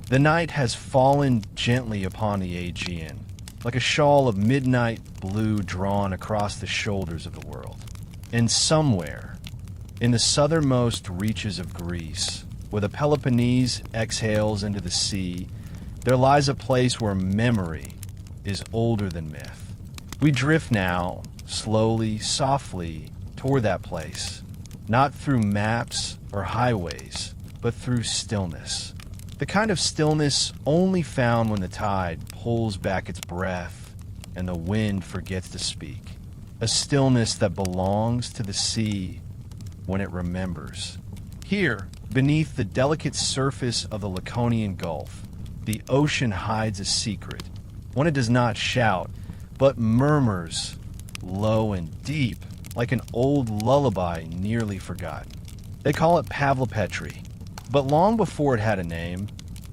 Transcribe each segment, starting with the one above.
The night has fallen gently upon the Aegean, like a shawl of midnight blue drawn across the shoulders of the world. And somewhere, in the southernmost reaches of Greece, where the Peloponnese exhales into the sea, there lies a place where memory is older than myth. We drift now, slowly, softly, toward that place, not through maps or highways, but through stillness. The kind of stillness only found when the tide pulls back its breath and the wind forgets to speak. A stillness that belongs to the sea when it remembers. Here, beneath the delicate surface of the Laconian Gulf, the ocean hides a secret. One it does not shout, but murmurs low and deep, like an old lullaby nearly forgotten. They call it Pavlopetri, but long before it had a name,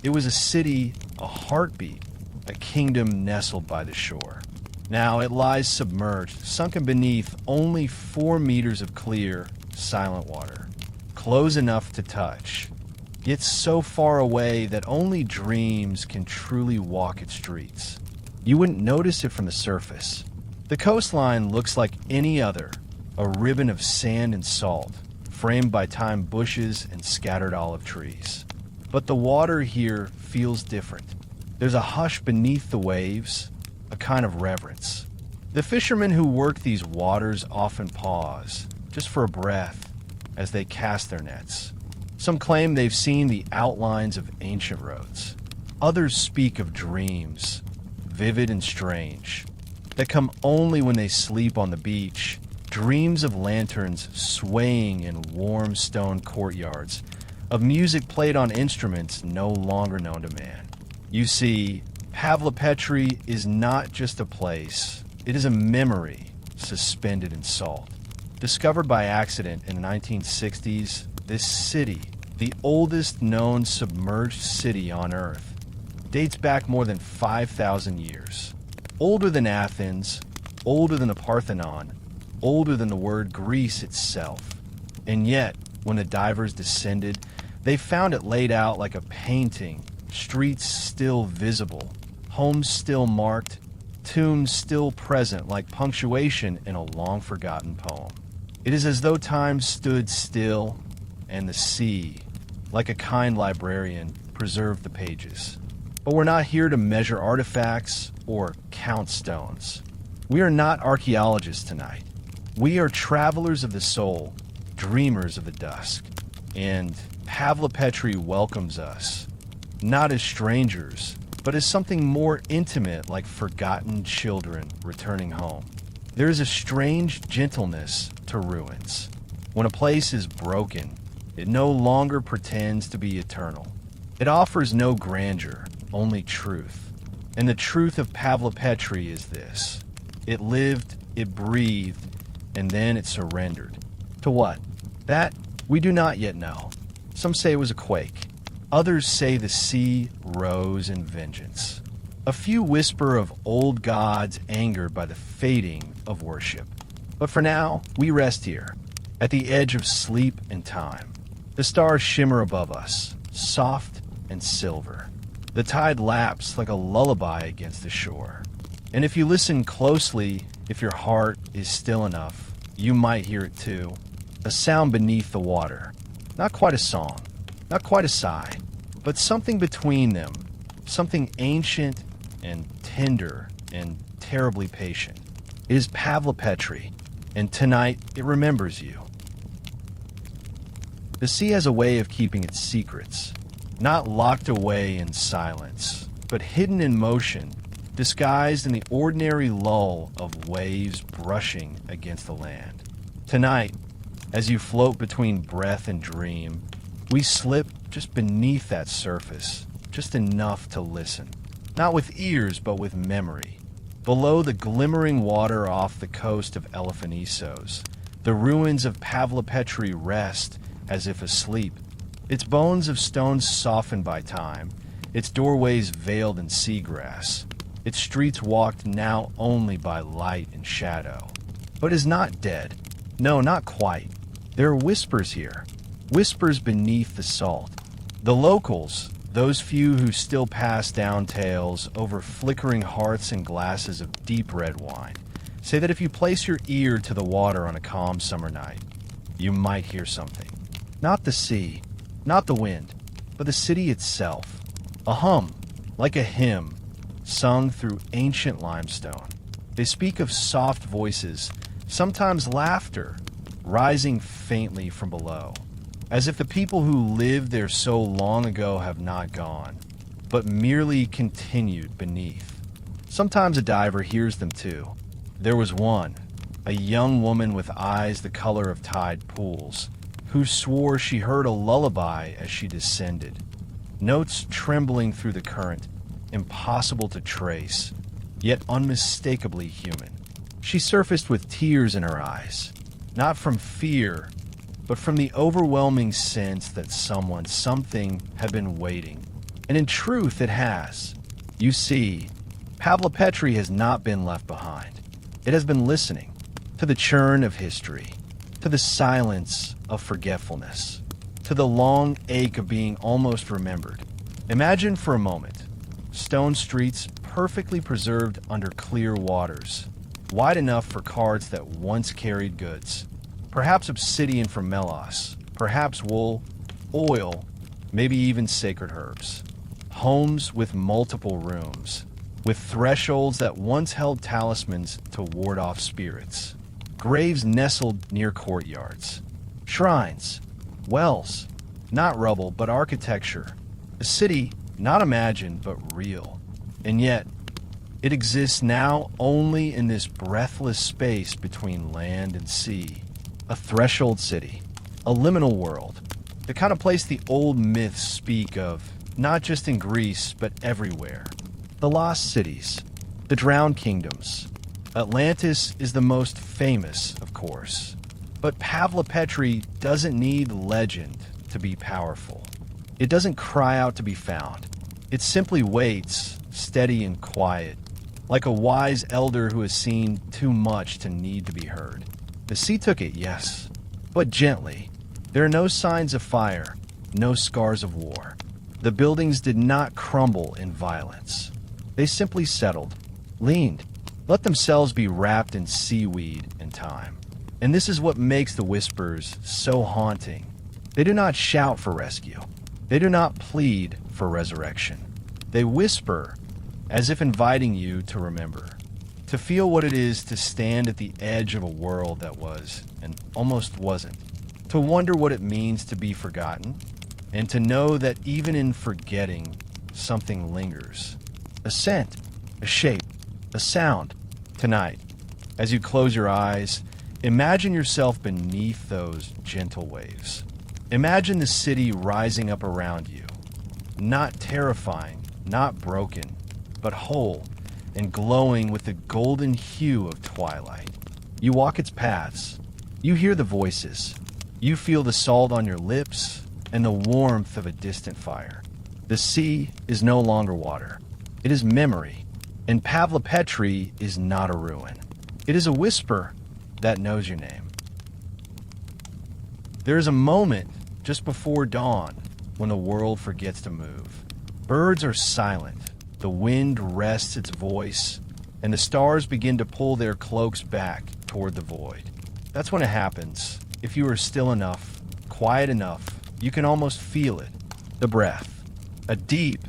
it was a city, a heartbeat, a kingdom nestled by the shore. Now it lies submerged, sunken beneath only 4 meters of clear, silent water, close enough to touch, yet so far away that only dreams can truly walk its streets. You wouldn't notice it from the surface. The coastline looks like any other, a ribbon of sand and salt, framed by time bushes and scattered olive trees. But the water here feels different. There's a hush beneath the waves, a kind of reverence. The fishermen who work these waters often pause, just for a breath, as they cast their nets. Some claim they've seen the outlines of ancient roads. Others speak of dreams, vivid and strange, that come only when they sleep on the beach, dreams of lanterns swaying in warm stone courtyards, of music played on instruments no longer known to man. You see, Pavlopetri is not just a place, it is a memory suspended in salt. Discovered by accident in the 1960s, this city, the oldest known submerged city on Earth, dates back more than 5,000 years. Older than Athens, older than the Parthenon, older than the word Greece itself. And yet, when the divers descended, they found it laid out like a painting, streets still visible, homes still marked, tombs still present like punctuation in a long-forgotten poem. It is as though time stood still and the sea, like a kind librarian, preserved the pages. But we're not here to measure artifacts or count stones. We are not archaeologists tonight. We are travelers of the soul, dreamers of the dusk. And Pavlopetri welcomes us, not as strangers, but as something more intimate, like forgotten children returning home. There is a strange gentleness to ruins. When a place is broken, it no longer pretends to be eternal. It offers no grandeur, only truth. And the truth of Pavlopetri is this: it lived, it breathed, and then it surrendered. To what? That we do not yet know. Some say it was a quake. Others say the sea rose in vengeance. A few whisper of old gods angered by the fading of worship. But for now, we rest here, at the edge of sleep and time. The stars shimmer above us, soft and silver. The tide laps like a lullaby against the shore. And if you listen closely, if your heart is still enough, you might hear it too. A sound beneath the water. Not quite a song, not quite a sigh, but something between them. Something ancient and tender and terribly patient. It is Pavlopetri, and tonight it remembers you. The sea has a way of keeping its secrets, not locked away in silence, but hidden in motion, disguised in the ordinary lull of waves brushing against the land. Tonight, as you float between breath and dream, we slip just beneath that surface, just enough to listen. Not with ears, but with memory. Below the glimmering water off the coast of Elphonissos, the ruins of Pavlopetri rest as if asleep, its bones of stone softened by time, its doorways veiled in seagrass, its streets walked now only by light and shadow. But is not dead. No, not quite. There are whispers here, whispers beneath the salt. The locals, Those few who still pass down tales over flickering hearths and glasses of deep red wine say that if you place your ear to the water on a calm summer night, you might hear something. Not the sea, not the wind, but the city itself. A hum, like a hymn, sung through ancient limestone. They speak of soft voices, sometimes laughter, rising faintly from below, as if the people who lived there so long ago have not gone, but merely continued beneath. Sometimes a diver hears them too. There was one, a young woman with eyes the color of tide pools, who swore she heard a lullaby as she descended, notes trembling through the current, impossible to trace, yet unmistakably human. She surfaced with tears in her eyes, not from fear, but from the overwhelming sense that something had been waiting. And in truth, it has. You see, Pavlopetri has not been left behind. It has been listening to the churn of history, to the silence of forgetfulness, to the long ache of being almost remembered. Imagine for a moment stone streets perfectly preserved under clear waters, wide enough for carts that once carried goods. Perhaps obsidian from Melos, perhaps wool, oil, maybe even sacred herbs. Homes with multiple rooms, with thresholds that once held talismans to ward off spirits. Graves nestled near courtyards. Shrines, wells, not rubble, but architecture. A city not imagined, but real. And yet, it exists now only in this breathless space between land and sea. A threshold city, a liminal world, the kind of place the old myths speak of, not just in Greece, but everywhere. The lost cities, the drowned kingdoms. Atlantis is the most famous, of course. But Pavlopetri doesn't need legend to be powerful. It doesn't cry out to be found. It simply waits, steady and quiet, like a wise elder who has seen too much to need to be heard. The sea took it, yes, but gently. There are no signs of fire, no scars of war. The buildings did not crumble in violence. They simply settled, leaned, let themselves be wrapped in seaweed and time. And this is what makes the whispers so haunting. They do not shout for rescue. They do not plead for resurrection. They whisper as if inviting you to remember, to feel what it is to stand at the edge of a world that was and almost wasn't, to wonder what it means to be forgotten, and to know that even in forgetting, something lingers. A scent, a shape, a sound. Tonight, as you close your eyes, imagine yourself beneath those gentle waves. Imagine the city rising up around you, not terrifying, not broken, but whole and glowing with the golden hue of twilight. You walk its paths. You hear the voices. You feel the salt on your lips and the warmth of a distant fire. The sea is no longer water. It is memory, and Pavlopetri is not a ruin. It is a whisper that knows your name. There is a moment just before dawn when the world forgets to move. Birds are silent. The wind rests its voice, and the stars begin to pull their cloaks back toward the void. That's when it happens. If you are still enough, quiet enough, you can almost feel it. The breath. A deep,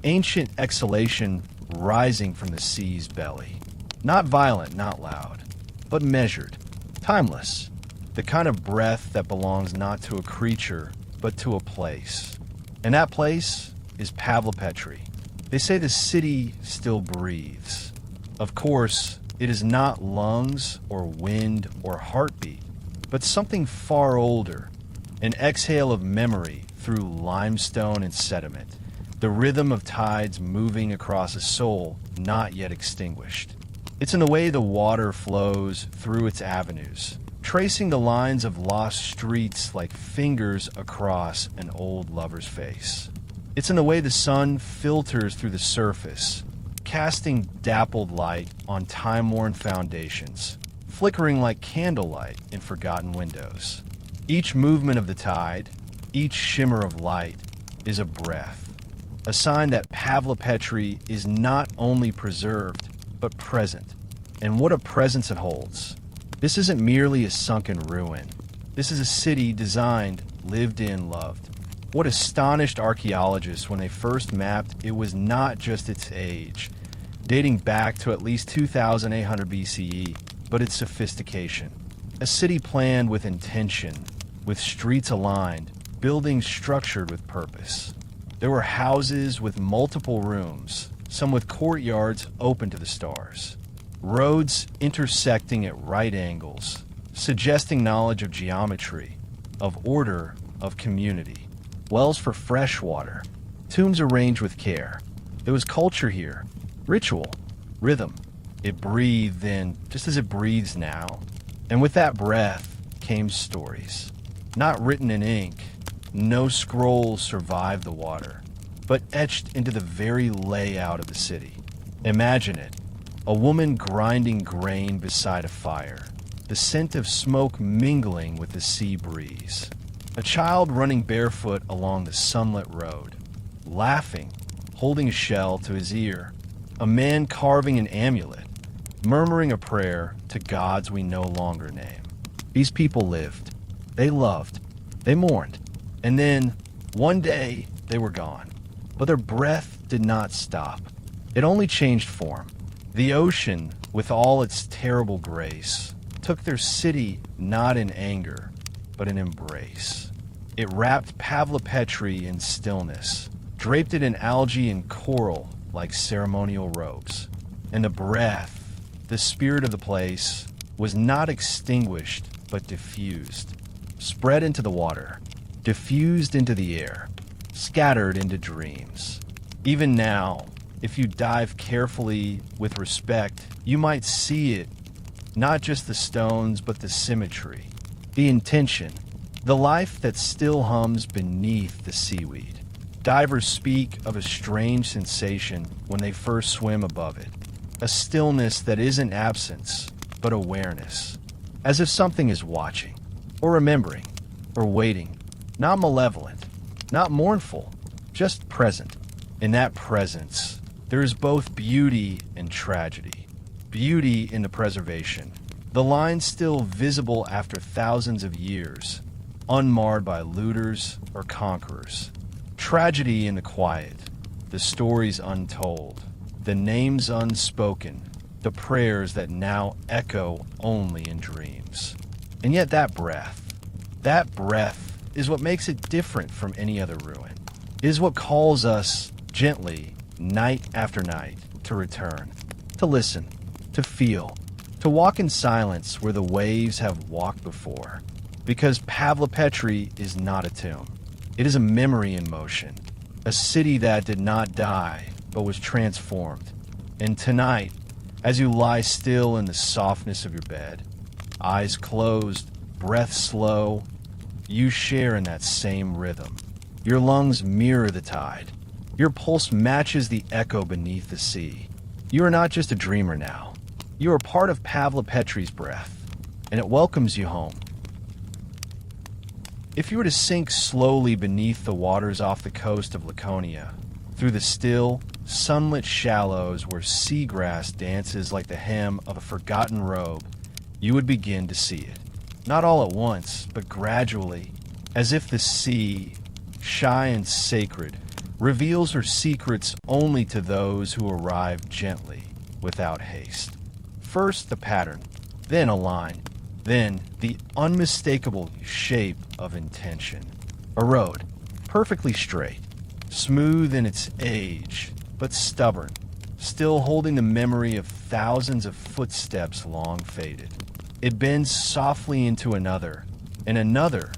ancient exhalation rising from the sea's belly. Not violent, not loud, but measured, timeless. The kind of breath that belongs not to a creature, but to a place. And that place is Pavlopetri. They say the city still breathes. Of course, it is not lungs or wind or heartbeat, but something far older, an exhale of memory through limestone and sediment, the rhythm of tides moving across a soul not yet extinguished. It's in the way the water flows through its avenues, tracing the lines of lost streets like fingers across an old lover's face. It's in the way the sun filters through the surface, casting dappled light on time-worn foundations, flickering like candlelight in forgotten windows. Each movement of the tide, each shimmer of light, is a breath. a sign that Pavlopetri is not only preserved, but present. And what a presence it holds. This isn't merely a sunken ruin. This is a city designed, lived in, loved. What astonished archaeologists when they first mapped it was not just its age, dating back to at least 2800 BCE, but its sophistication. A city planned with intention, with streets aligned, buildings structured with purpose. There were houses with multiple rooms, some with courtyards open to the stars. Roads intersecting at right angles, suggesting knowledge of geometry, of order, of community. Wells for fresh water, tombs arranged with care. There was culture here, ritual, rhythm. It breathed then, just as it breathes now. And with that breath came stories. Not written in ink, no scrolls survived the water, but etched into the very layout of the city. Imagine it, a woman grinding grain beside a fire, the scent of smoke mingling with the sea breeze. A child running barefoot along the sunlit road, laughing, holding a shell to his ear. A man carving an amulet, murmuring a prayer to gods we no longer name. These people lived. They loved. They mourned. And then, one day, they were gone. But their breath did not stop. It only changed form. The ocean, with all its terrible grace, took their city not in anger, but in embrace. It wrapped Pavlopetri in stillness, draped it in algae and coral like ceremonial robes. And the breath, the spirit of the place, was not extinguished, but diffused, spread into the water, diffused into the air, scattered into dreams. Even now, if you dive carefully with respect, you might see it, not just the stones, but the symmetry, the intention, the life that still hums beneath the seaweed. Divers speak of a strange sensation when they first swim above it, a stillness that isn't absence, but awareness, as if something is watching, or remembering, or waiting, not malevolent, not mournful, just present. In that presence, there is both beauty and tragedy. Beauty in the preservation, the lines still visible after thousands of years, unmarred by looters or conquerors. Tragedy in the quiet, the stories untold, the names unspoken, the prayers that now echo only in dreams. And yet that breath is what makes it different from any other ruin. It is what calls us gently, night after night, to return, to listen, to feel, to walk in silence where the waves have walked before. Because Pavlopetri is not a tomb. It is a memory in motion, a city that did not die, but was transformed. And tonight, as you lie still in the softness of your bed, eyes closed, breath slow, you share in that same rhythm. Your lungs mirror the tide. Your pulse matches the echo beneath the sea. You are not just a dreamer now. You are part of Pavlopetri's breath, and it welcomes you home. If you were to sink slowly beneath the waters off the coast of Laconia, through the still, sunlit shallows where seagrass dances like the hem of a forgotten robe, you would begin to see it. Not all at once, but gradually, as if the sea, shy and sacred, reveals her secrets only to those who arrive gently, without haste. First the pattern, then a line, then the unmistakable shape of intention. A road, perfectly straight, smooth in its age, but stubborn, still holding the memory of thousands of footsteps long faded. It bends softly into another, and another,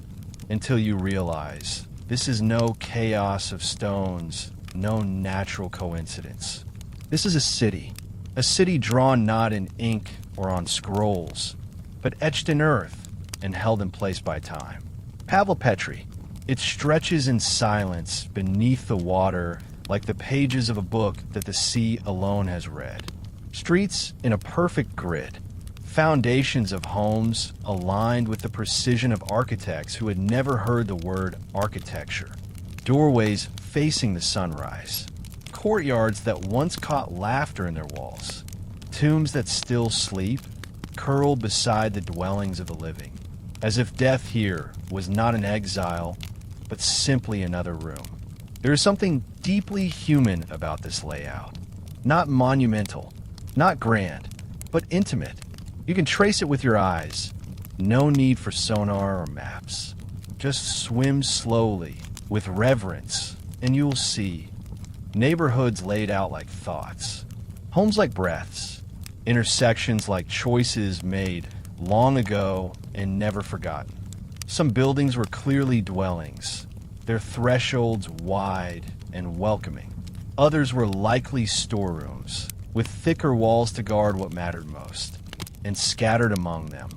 until you realize this is no chaos of stones, no natural coincidence. This is a city drawn not in ink or on scrolls, but etched in earth and held in place by time. Pavlopetri, it stretches in silence beneath the water like the pages of a book that the sea alone has read. Streets in a perfect grid, foundations of homes aligned with the precision of architects who had never heard the word architecture. Doorways facing the sunrise. Courtyards that once caught laughter in their walls. Tombs that still sleep, curled beside the dwellings of the living, as if death here was not an exile, but simply another room. There is something deeply human about this layout. Not monumental, not grand, but intimate. You can trace it with your eyes. No need for sonar or maps. Just swim slowly, with reverence, and you'll see. Neighborhoods laid out like thoughts. Homes like breaths. Intersections like choices made long ago and never forgotten. Some buildings were clearly dwellings, their thresholds wide and welcoming. Others were likely storerooms, with thicker walls to guard what mattered most, and scattered among them,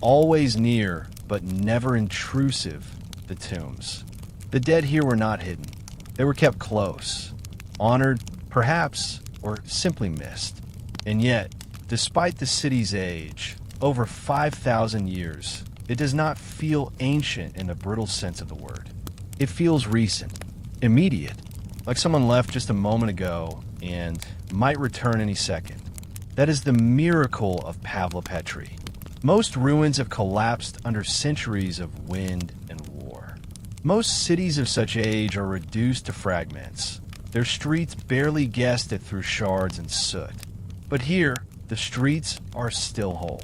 always near but never intrusive, the tombs. The dead here were not hidden. They were kept close, honored, perhaps, or simply missed. And yet, despite the city's age, over 5,000 years, it does not feel ancient in the brittle sense of the word. It feels recent, immediate, like someone left just a moment ago and might return any second. That is the miracle of Pavlopetri. Most ruins have collapsed under centuries of wind and war. Most cities of such age are reduced to fragments, their streets barely guessed at through shards and soot. But here, the streets are still whole,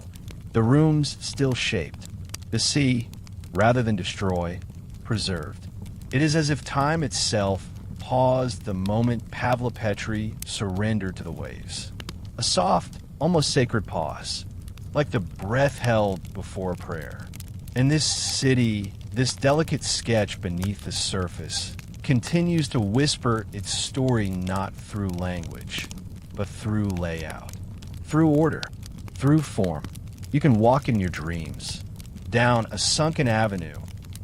the rooms still shaped, the sea, rather than destroy, preserved. It is as if time itself paused the moment Pavlopetri surrendered to the waves. A soft, almost sacred pause, like the breath held before a prayer. And this city, this delicate sketch beneath the surface, continues to whisper its story not through language, but through layout, through order, through form. You can walk in your dreams, down a sunken avenue,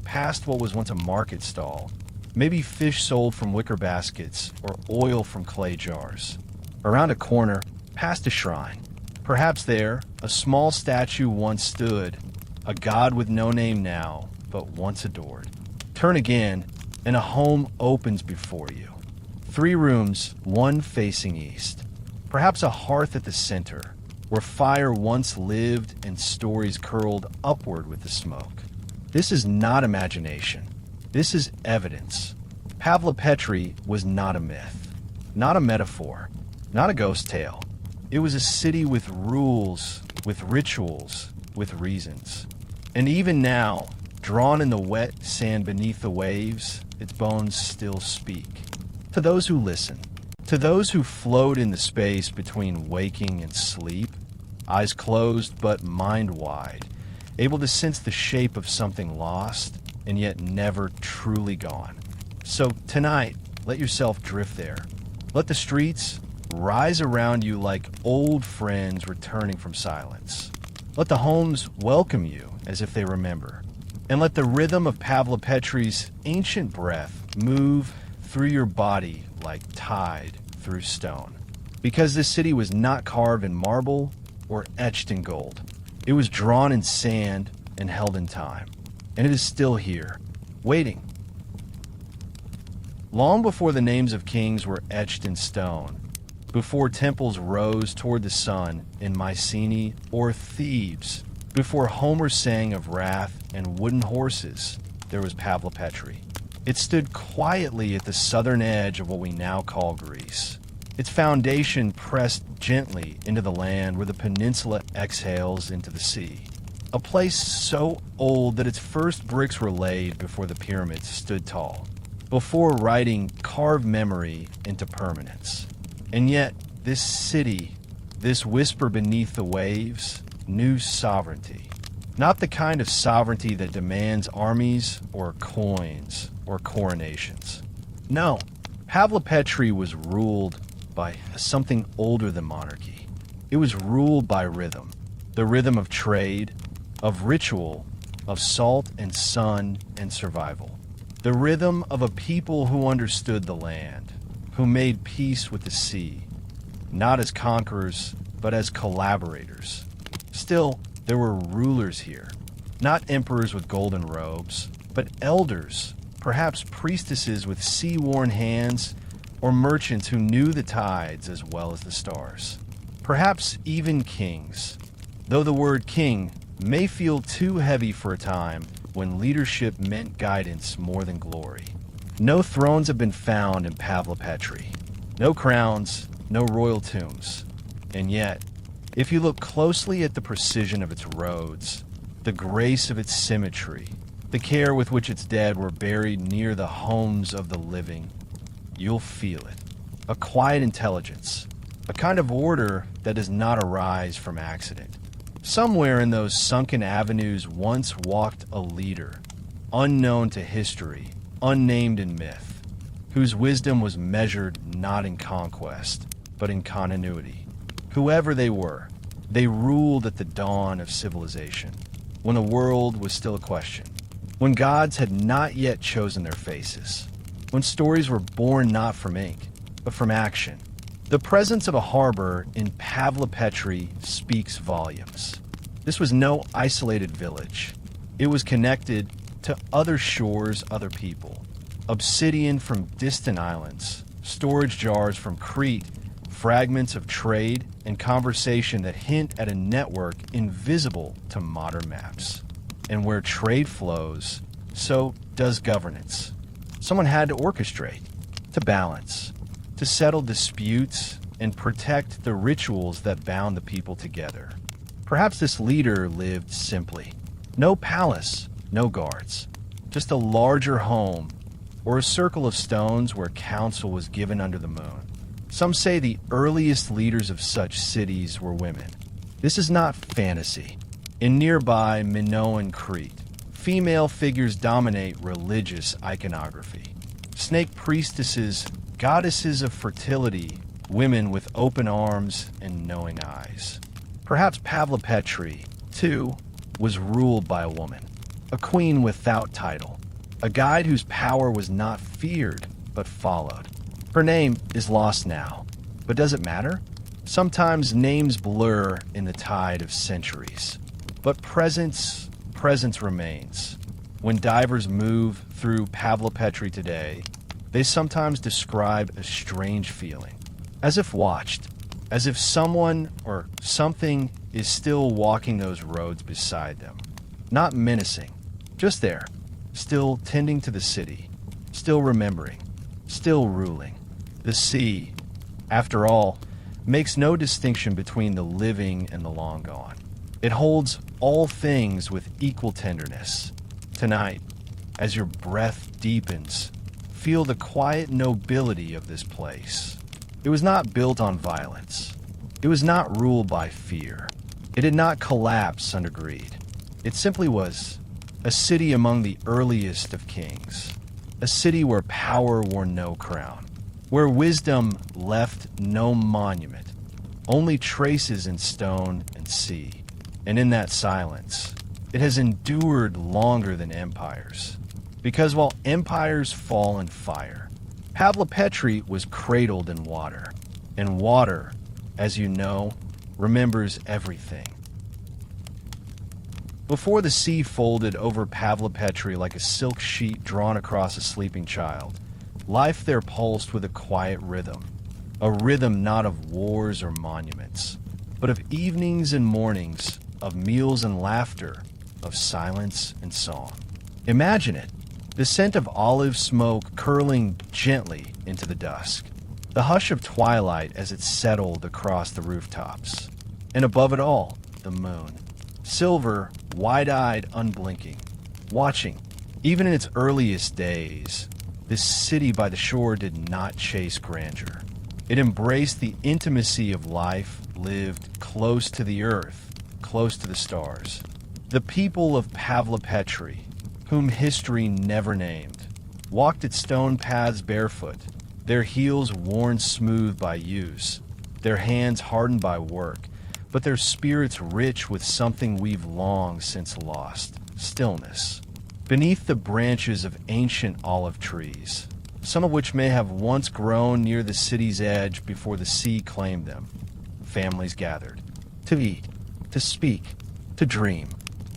past what was once a market stall, maybe fish sold from wicker baskets or oil from clay jars. Around a corner, past a shrine. Perhaps there, a small statue once stood, a god with no name now, but once adored. Turn again, and a home opens before you. 3 rooms, one facing east. Perhaps a hearth at the center, where fire once lived and stories curled upward with the smoke. This is not imagination. This is evidence. Pavlopetri was not a myth, not a metaphor, not a ghost tale. It was a city with rules, with rituals, with reasons. And even now, drawn in the wet sand beneath the waves, its bones still speak. To those who listen, to those who float in the space between waking and sleep, eyes closed but mind wide, able to sense the shape of something lost and yet never truly gone. So tonight, let yourself drift there. Let the streets rise around you like old friends returning from silence. Let the homes welcome you as if they remember. And let the rhythm of Pavlopetri's ancient breath move through your body like tide through stone. Because this city was not carved in marble or etched in gold. It was drawn in sand and held in time. And it is still here, waiting. Long before the names of kings were etched in stone, before temples rose toward the sun in Mycenae or Thebes, before Homer sang of wrath and wooden horses, there was Pavlopetri. It stood quietly at the southern edge of what we now call Greece. Its foundation pressed gently into the land where the peninsula exhales into the sea. A place so old that its first bricks were laid before the pyramids stood tall, before writing carved memory into permanence. And yet, this city, this whisper beneath the waves, knew sovereignty. Not the kind of sovereignty that demands armies or coins or coronations. No, Pavlopetri was ruled by something older than monarchy. It was ruled by rhythm, the rhythm of trade, of ritual, of salt and sun and survival. The rhythm of a people who understood the land, who made peace with the sea, not as conquerors, but as collaborators. Still, there were rulers here, not emperors with golden robes, but elders, perhaps priestesses with sea-worn hands, or merchants who knew the tides as well as the stars. Perhaps even kings, though the word king may feel too heavy for a time when leadership meant guidance more than glory. No thrones have been found in Pavlopetri. No crowns, no royal tombs. And yet, if you look closely at the precision of its roads, the grace of its symmetry, the care with which its dead were buried near the homes of the living, you'll feel it. A quiet intelligence, a kind of order that does not arise from accident. Somewhere in those sunken avenues once walked a leader, unknown to history, unnamed in myth, whose wisdom was measured not in conquest, but in continuity. Whoever they were, they ruled at the dawn of civilization, when the world was still a question, when gods had not yet chosen their faces, when stories were born not from ink, but from action. The presence of a harbor in Pavlopetri speaks volumes. This was no isolated village. It was connected to other shores, other people. Obsidian from distant islands, storage jars from Crete, fragments of trade and conversation that hint at a network invisible to modern maps. And where trade flows, so does governance. Someone had to orchestrate, to balance, to settle disputes and protect the rituals that bound the people together. Perhaps this leader lived simply. No palace, no guards, just a larger home or a circle of stones where counsel was given under the moon. Some say the earliest leaders of such cities were women. This is not fantasy. In nearby Minoan Crete, female figures dominate religious iconography. Snake priestesses, goddesses of fertility, women with open arms and knowing eyes. Perhaps Pavlopetri, too, was ruled by a woman, a queen without title, a guide whose power was not feared but followed. Her name is lost now, but does it matter? Sometimes names blur in the tide of centuries, but presence remains. When divers move through Pavlopetri today, they sometimes describe a strange feeling, as if watched, as if someone or something is still walking those roads beside them. Not menacing, just there, still tending to the city, still remembering, still ruling. The sea, after all, makes no distinction between the living and the long gone. It holds all things with equal tenderness. Tonight, as your breath deepens, feel the quiet nobility of this place. It was not built on violence. It was not ruled by fear. It did not collapse under greed. It simply was a city among the earliest of kings, a city where power wore no crown, where wisdom left no monument, only traces in stone and sea. And in that silence, it has endured longer than empires. Because while empires fall in fire, Pavlopetri was cradled in water. And water, as you know, remembers everything. Before the sea folded over Pavlopetri like a silk sheet drawn across a sleeping child, life there pulsed with a quiet rhythm. A rhythm not of wars or monuments, but of evenings and mornings, of meals and laughter, of silence and song. Imagine it. The scent of olive smoke curling gently into the dusk. The hush of twilight as it settled across the rooftops. And above it all, the moon. Silver, wide-eyed, unblinking. Watching, even in its earliest days, this city by the shore did not chase grandeur. It embraced the intimacy of life lived close to the earth, close to the stars. The people of Pavlopetri, whom history never named, walked its stone paths barefoot, their heels worn smooth by use, their hands hardened by work, but their spirits rich with something we've long since lost, stillness. Beneath the branches of ancient olive trees, some of which may have once grown near the city's edge before the sea claimed them, families gathered, to eat, to speak, to dream.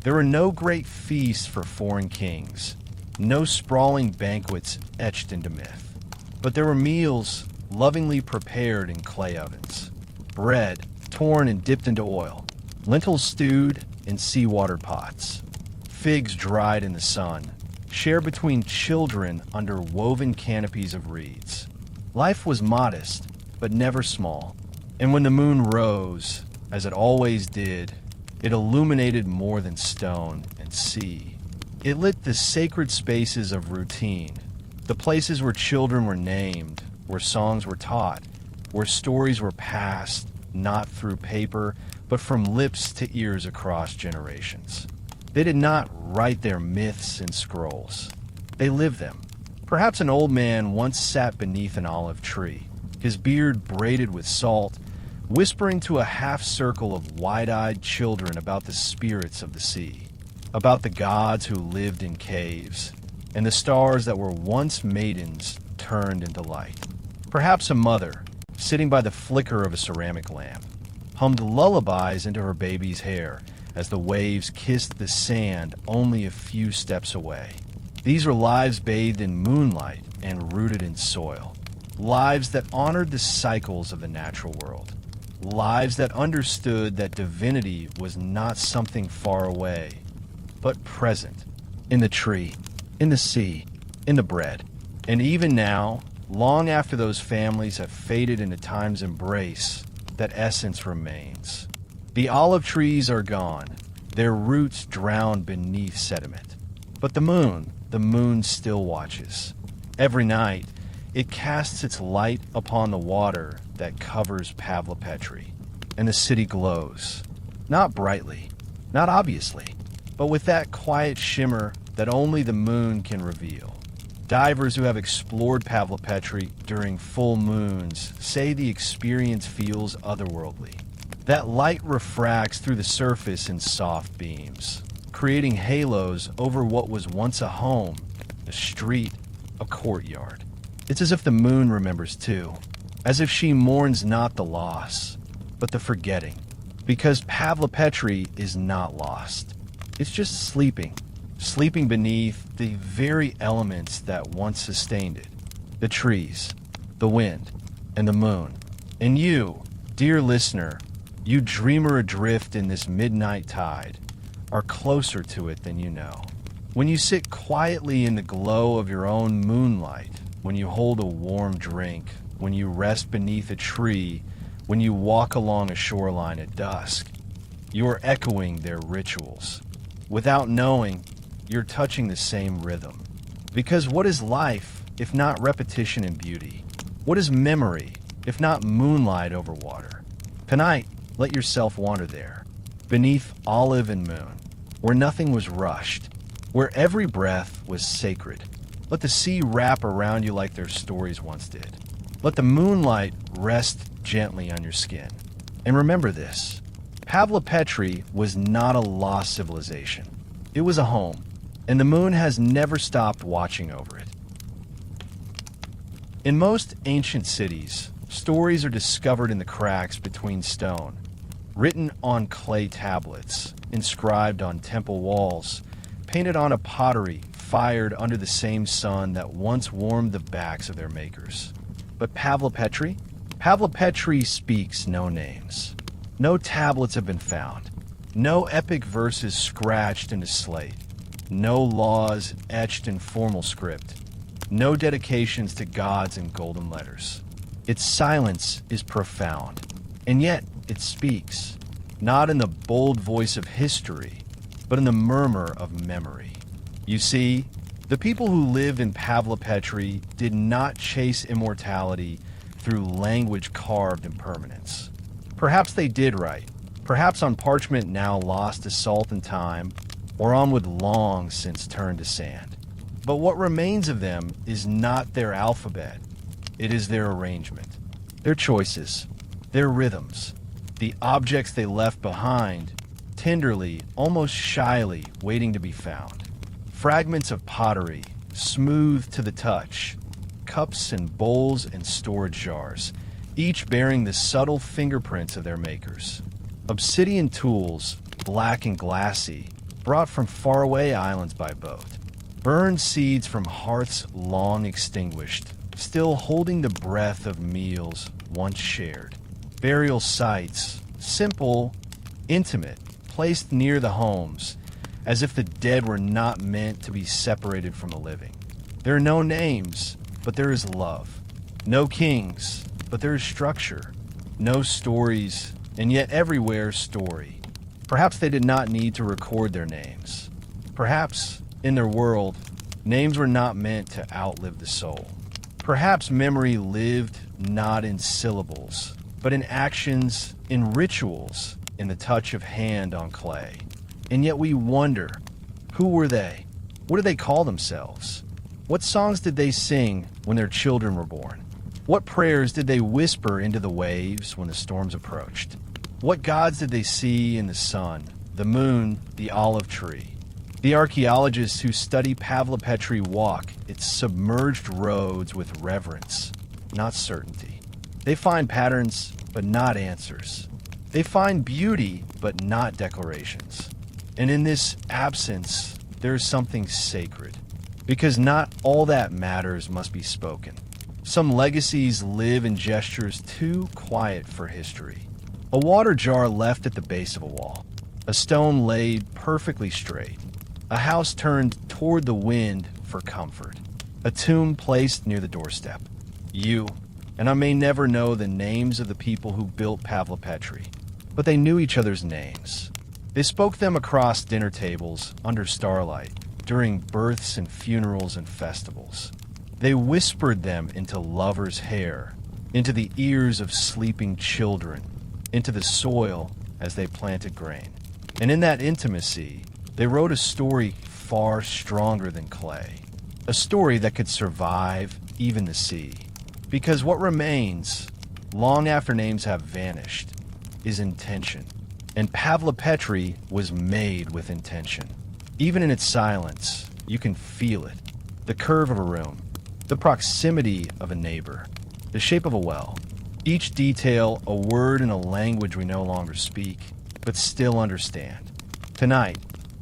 There were no great feasts for foreign kings, no sprawling banquets etched into myth. But there were meals lovingly prepared in clay ovens, bread torn and dipped into oil, lentils stewed in seawater pots, figs dried in the sun, shared between children under woven canopies of reeds. Life was modest, but never small. And when the moon rose, as it always did, it illuminated more than stone and sea. It lit the sacred spaces of routine, the places where children were named, where songs were taught, where stories were passed, not through paper, but from lips to ears across generations. They did not write their myths in scrolls. They lived them. Perhaps an old man once sat beneath an olive tree, his beard braided with salt, whispering to a half-circle of wide-eyed children about the spirits of the sea, about the gods who lived in caves, and the stars that were once maidens turned into light. Perhaps a mother, sitting by the flicker of a ceramic lamp, hummed lullabies into her baby's hair as the waves kissed the sand only a few steps away. These were lives bathed in moonlight and rooted in soil, lives that honored the cycles of the natural world, lives that understood that divinity was not something far away, but present, in the tree, in the sea, in the bread. And even now, long after those families have faded into time's embrace, that essence remains. The olive trees are gone, their roots drowned beneath sediment. But the moon still watches. Every night, it casts its light upon the water that covers Pavlopetri, and the city glows. Not brightly, not obviously, but with that quiet shimmer that only the moon can reveal. Divers who have explored Pavlopetri during full moons say the experience feels otherworldly. That light refracts through the surface in soft beams, creating halos over what was once a home, a street, a courtyard. It's as if the moon remembers too, as if she mourns not the loss, but the forgetting. Because Pavlopetri is not lost. It's just sleeping beneath the very elements that once sustained it. The trees, the wind, and the moon. And you, dear listener, you dreamer adrift in this midnight tide, are closer to it than you know. When you sit quietly in the glow of your own moonlight, when you hold a warm drink, when you rest beneath a tree, when you walk along a shoreline at dusk, you are echoing their rituals. Without knowing, you're touching the same rhythm. Because what is life if not repetition and beauty? What is memory if not moonlight over water? Tonight, let yourself wander there, beneath olive and moon, where nothing was rushed, where every breath was sacred. Let the sea wrap around you like their stories once did. Let the moonlight rest gently on your skin. And remember this, Pavlopetri was not a lost civilization. It was a home, and the moon has never stopped watching over it. In most ancient cities, stories are discovered in the cracks between stone, written on clay tablets, inscribed on temple walls, painted on a pottery fired under the same sun that once warmed the backs of their makers. But Pavlopetri? Pavlopetri speaks no names. No tablets have been found. No epic verses scratched into slate. No laws etched in formal script. No dedications to gods in golden letters. Its silence is profound, and yet it speaks, not in the bold voice of history, but in the murmur of memory. You see, the people who lived in Pavlopetri did not chase immortality through language carved in permanence. Perhaps they did write, perhaps on parchment now lost to salt and time, or on wood long since turned to sand. But what remains of them is not their alphabet, it is their arrangement, their choices, their rhythms, the objects they left behind, tenderly, almost shyly, waiting to be found. Fragments of pottery, smooth to the touch, cups and bowls and storage jars, each bearing the subtle fingerprints of their makers. Obsidian tools, black and glassy, brought from faraway islands by boat. burned seeds from hearths long extinguished, still holding the breath of meals once shared. Burial sites, simple, intimate, placed near the homes, as if the dead were not meant to be separated from the living. There are no names, but there is love. No kings, but there is structure. No stories, and yet everywhere story. Perhaps they did not need to record their names. Perhaps, in their world, names were not meant to outlive the soul. Perhaps memory lived not in syllables, but in actions, in rituals, in the touch of hand on clay. And yet we wonder, who were they? What did they call themselves? What songs did they sing when their children were born? What prayers did they whisper into the waves when the storms approached? What gods did they see in the sun, the moon, the olive tree? The archaeologists who study Pavlopetri walk its submerged roads with reverence, not certainty. They find patterns, but not answers. They find beauty, but not declarations. And in this absence, there is something sacred, because not all that matters must be spoken. Some legacies live in gestures too quiet for history. A water jar left at the base of a wall, a stone laid perfectly straight, a house turned toward the wind for comfort, a tomb placed near the doorstep. You, and I may never know the names of the people who built Pavlopetri, but they knew each other's names. They spoke them across dinner tables, under starlight, during births and funerals and festivals. They whispered them into lovers' hair, into the ears of sleeping children, into the soil as they planted grain. And in that intimacy, they wrote a story far stronger than clay, a story that could survive even the sea. Because what remains, long after names have vanished, is intention. And Pavlopetri was made with intention. Even in its silence, you can feel it. The curve of a room, the proximity of a neighbor, the shape of a well. Each detail a word in a language we no longer speak, but still understand. Tonight,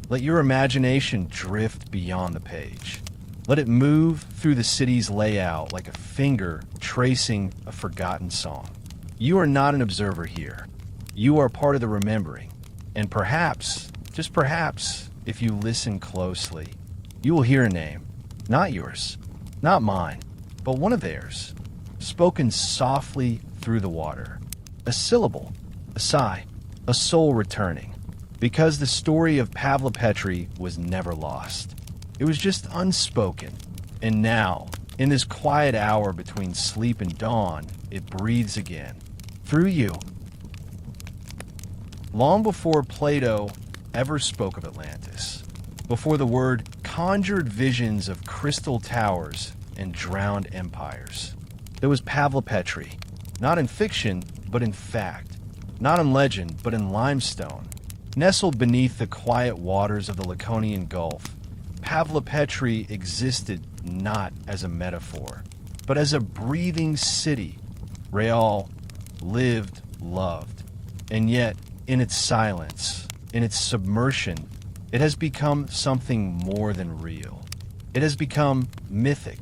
let your imagination drift beyond the page. Let it move through the city's layout like a finger tracing a forgotten song. You are not an observer here. You are part of the remembering. And perhaps, just perhaps, if you listen closely, you will hear a name. Not yours, not mine, but one of theirs, spoken softly through the water. A syllable, a sigh, a soul returning. Because the story of Pavlopetri was never lost. It was just unspoken. And now, in this quiet hour between sleep and dawn, it breathes again. Through you. Long before Plato ever spoke of Atlantis, before the word conjured visions of crystal towers and drowned empires, there was Pavlopetri, not in fiction, but in fact, not in legend, but in limestone. Nestled beneath the quiet waters of the Laconian Gulf, Pavlopetri existed not as a metaphor, but as a breathing city. Real lived, loved, and yet, in its silence, in its submersion, it has become something more than real. It has become mythic,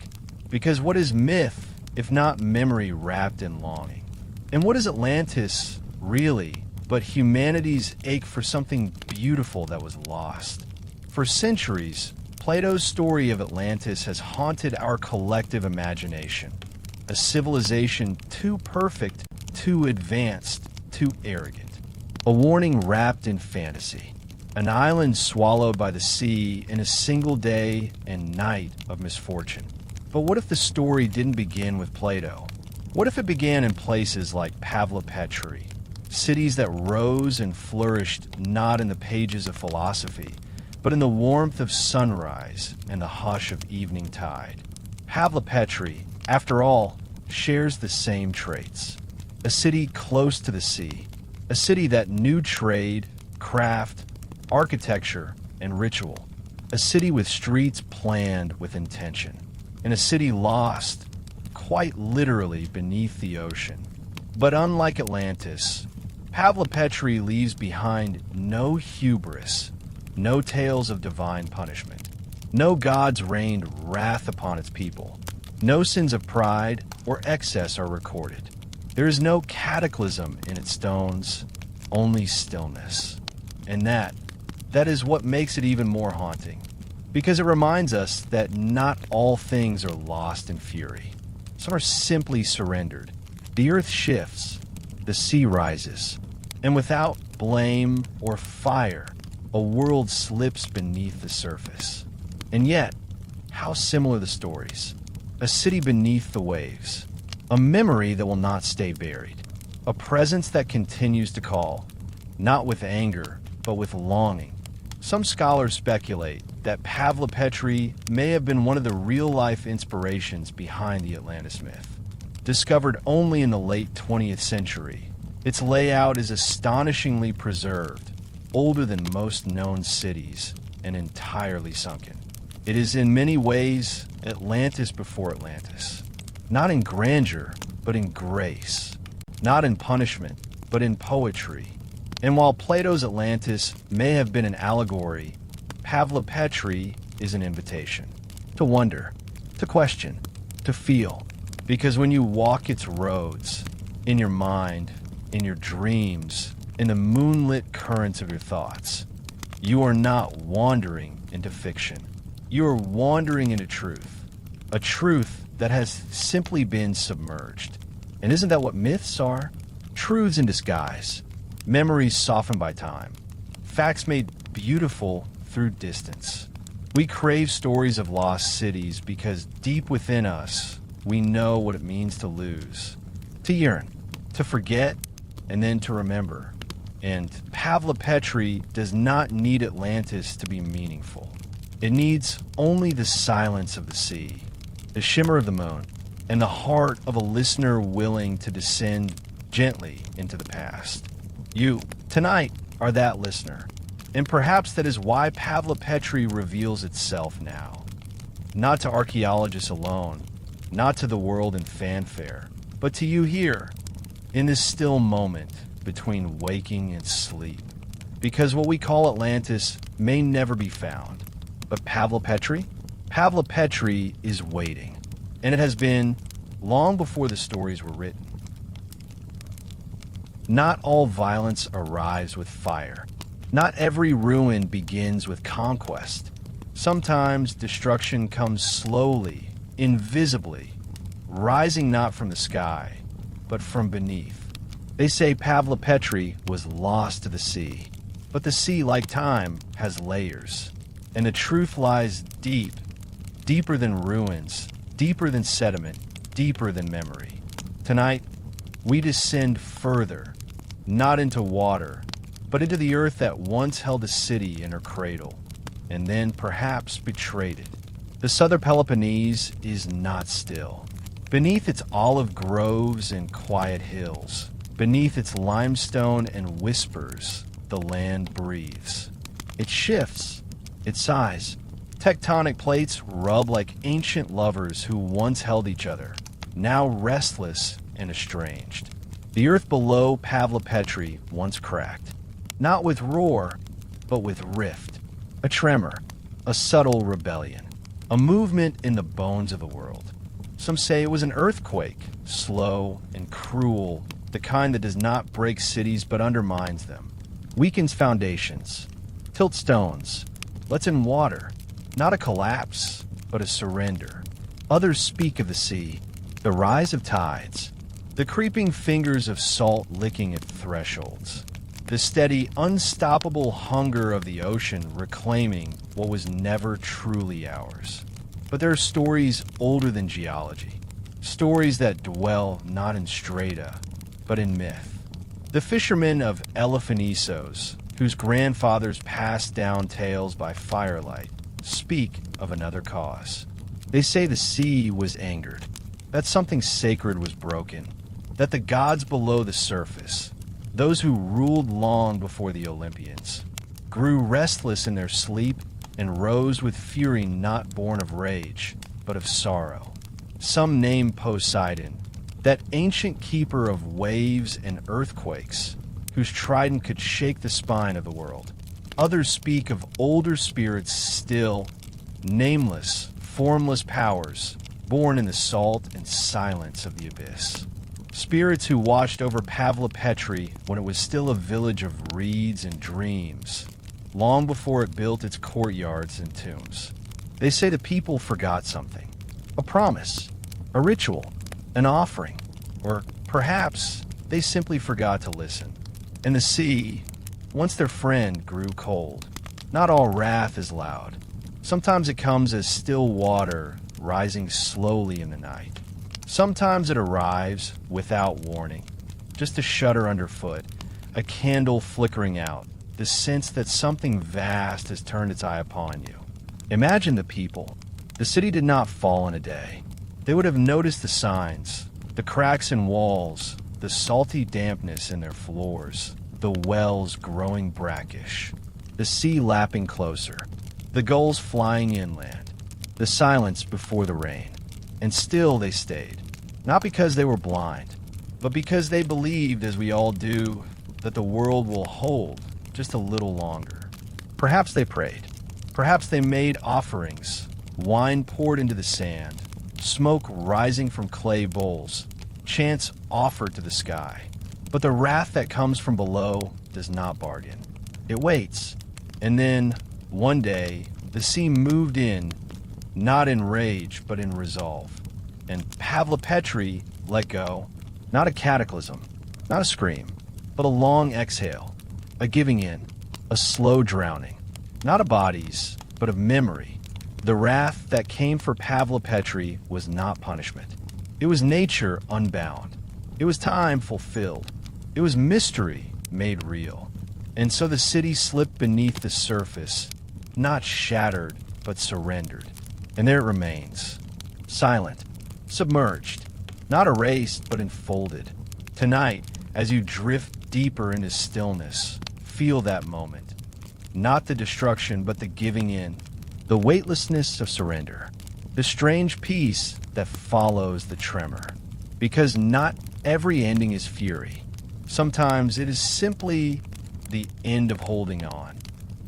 because what is myth if not memory wrapped in longing? And what is Atlantis, really, but humanity's ache for something beautiful that was lost? For centuries, Plato's story of Atlantis has haunted our collective imagination. A civilization too perfect, too advanced, too arrogant. A warning wrapped in fantasy. An island swallowed by the sea in a single day and night of misfortune. But what if the story didn't begin with Plato? What if it began in places like Pavlopetri? Cities that rose and flourished not in the pages of philosophy, but in the warmth of sunrise and the hush of evening tide. Pavlopetri, after all, shares the same traits. A city close to the sea. A city that knew trade, craft, architecture, and ritual. A city with streets planned with intention. And a city lost, quite literally, beneath the ocean. But unlike Atlantis, Pavlopetri leaves behind no hubris, no tales of divine punishment. No gods rained wrath upon its people. No sins of pride or excess are recorded. There is no cataclysm in its stones, only stillness. And that is what makes it even more haunting, because it reminds us that not all things are lost in fury. Some are simply surrendered. The earth shifts, the sea rises, and without blame or fire, a world slips beneath the surface. And yet, how similar the stories. A city beneath the waves, a memory that will not stay buried, a presence that continues to call, not with anger, but with longing. Some scholars speculate that Pavlopetri may have been one of the real-life inspirations behind the Atlantis myth. Discovered only in the late 20th century, its layout is astonishingly preserved, older than most known cities, and entirely sunken. It is in many ways Atlantis before Atlantis. Not in grandeur, but in grace. Not in punishment, but in poetry. And while Plato's Atlantis may have been an allegory, Pavlopetri is an invitation. To wonder, to question, to feel. Because when you walk its roads, in your mind, in your dreams, in the moonlit currents of your thoughts, you are not wandering into fiction. You are wandering into truth. A truth that has simply been submerged. And isn't that what myths are? Truths in disguise. Memories softened by time. Facts made beautiful through distance. We crave stories of lost cities because deep within us, we know what it means to lose, to yearn, to forget, and then to remember. And Pavlopetri does not need Atlantis to be meaningful. It needs only the silence of the sea, the shimmer of the moon, and the heart of a listener willing to descend gently into the past. You, tonight, are that listener. And perhaps that is why Pavlopetri reveals itself now. Not to archaeologists alone, not to the world in fanfare, but to you here, in this still moment between waking and sleep. Because what we call Atlantis may never be found. But Pavlopetri? Pavlopetri is waiting. And it has been long before the stories were written. Not all violence arrives with fire. Not every ruin begins with conquest. Sometimes destruction comes slowly, invisibly, rising not from the sky, but from beneath. They say Pavlopetri was lost to the sea. But the sea, like time, has layers. And the truth lies deep, deeper than ruins, deeper than sediment, deeper than memory. Tonight, we descend further, not into water, but into the earth that once held a city in her cradle, and then perhaps betrayed it. The southern Peloponnese is not still. Beneath its olive groves and quiet hills, beneath its limestone and whispers, the land breathes. It shifts. Its size. Tectonic plates rub like ancient lovers who once held each other, now restless and estranged. The earth below Pavlopetri once cracked, not with roar, but with rift. A tremor, a subtle rebellion, a movement in the bones of the world. Some say it was an earthquake, slow and cruel, the kind that does not break cities but undermines them, weakens foundations, tilts stones, lets in water, not a collapse, but a surrender. Others speak of the sea, the rise of tides, the creeping fingers of salt licking at thresholds, the steady, unstoppable hunger of the ocean reclaiming what was never truly ours. But there are stories older than geology, stories that dwell not in strata, but in myth. The fishermen of Elephanessos, whose grandfathers passed down tales by firelight, speak of another cause. They say the sea was angered, that something sacred was broken, that the gods below the surface, those who ruled long before the Olympians, grew restless in their sleep and rose with fury not born of rage, but of sorrow. Some name Poseidon, that ancient keeper of waves and earthquakes, whose trident could shake the spine of the world. Others speak of older spirits still, nameless, formless powers born in the salt and silence of the abyss. Spirits who watched over Pavlopetri when it was still a village of reeds and dreams, long before it built its courtyards and tombs. They say the people forgot something, a promise, a ritual, an offering, or perhaps they simply forgot to listen. And the sea, once their friend, grew cold. Not all wrath is loud. Sometimes it comes as still water rising slowly in the night. Sometimes it arrives without warning, just a shudder underfoot, a candle flickering out, the sense that something vast has turned its eye upon you. Imagine the people. The city did not fall in a day. They would have noticed the signs, the cracks in walls, the salty dampness in their floors, the wells growing brackish, the sea lapping closer, the gulls flying inland, the silence before the rain. And still they stayed, not because they were blind, but because they believed, as we all do, that the world will hold just a little longer. Perhaps they prayed. Perhaps they made offerings, wine poured into the sand, smoke rising from clay bowls, chants offered to the sky. But the wrath that comes from below does not bargain. It waits. And then, one day, the sea moved in, not in rage, but in resolve. And Pavlopetri let go, not a cataclysm, not a scream, but a long exhale, a giving in, a slow drowning, not of bodies, but of memory. The wrath that came for Pavlopetri was not punishment. It was nature unbound. It was time fulfilled. It was mystery made real. And so the city slipped beneath the surface, not shattered, but surrendered. And there it remains, silent, submerged, not erased, but enfolded. Tonight, as you drift deeper into stillness, feel that moment. Not the destruction, but the giving in, the weightlessness of surrender, the strange peace that follows the tremor. Because not every ending is fury. Sometimes it is simply the end of holding on.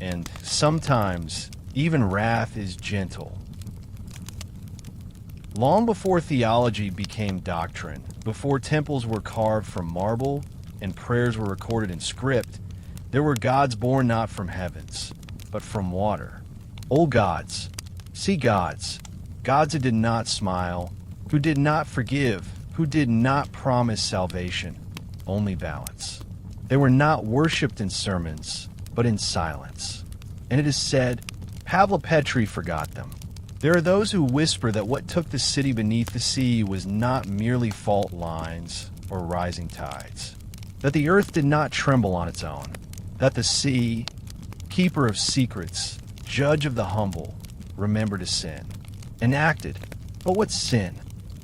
And sometimes even wrath is gentle. Long before theology became doctrine, before temples were carved from marble and prayers were recorded in script, there were gods born not from heavens, but from water. Old gods, sea gods, gods who did not smile, who did not forgive, who did not promise salvation, only balance. They were not worshipped in sermons, but in silence. And it is said, Pavlopetri forgot them. There are those who whisper that what took the city beneath the sea was not merely fault lines or rising tides, that the earth did not tremble on its own, that the sea, keeper of secrets, judge of the humble, remembered a sin, and acted. But what sin?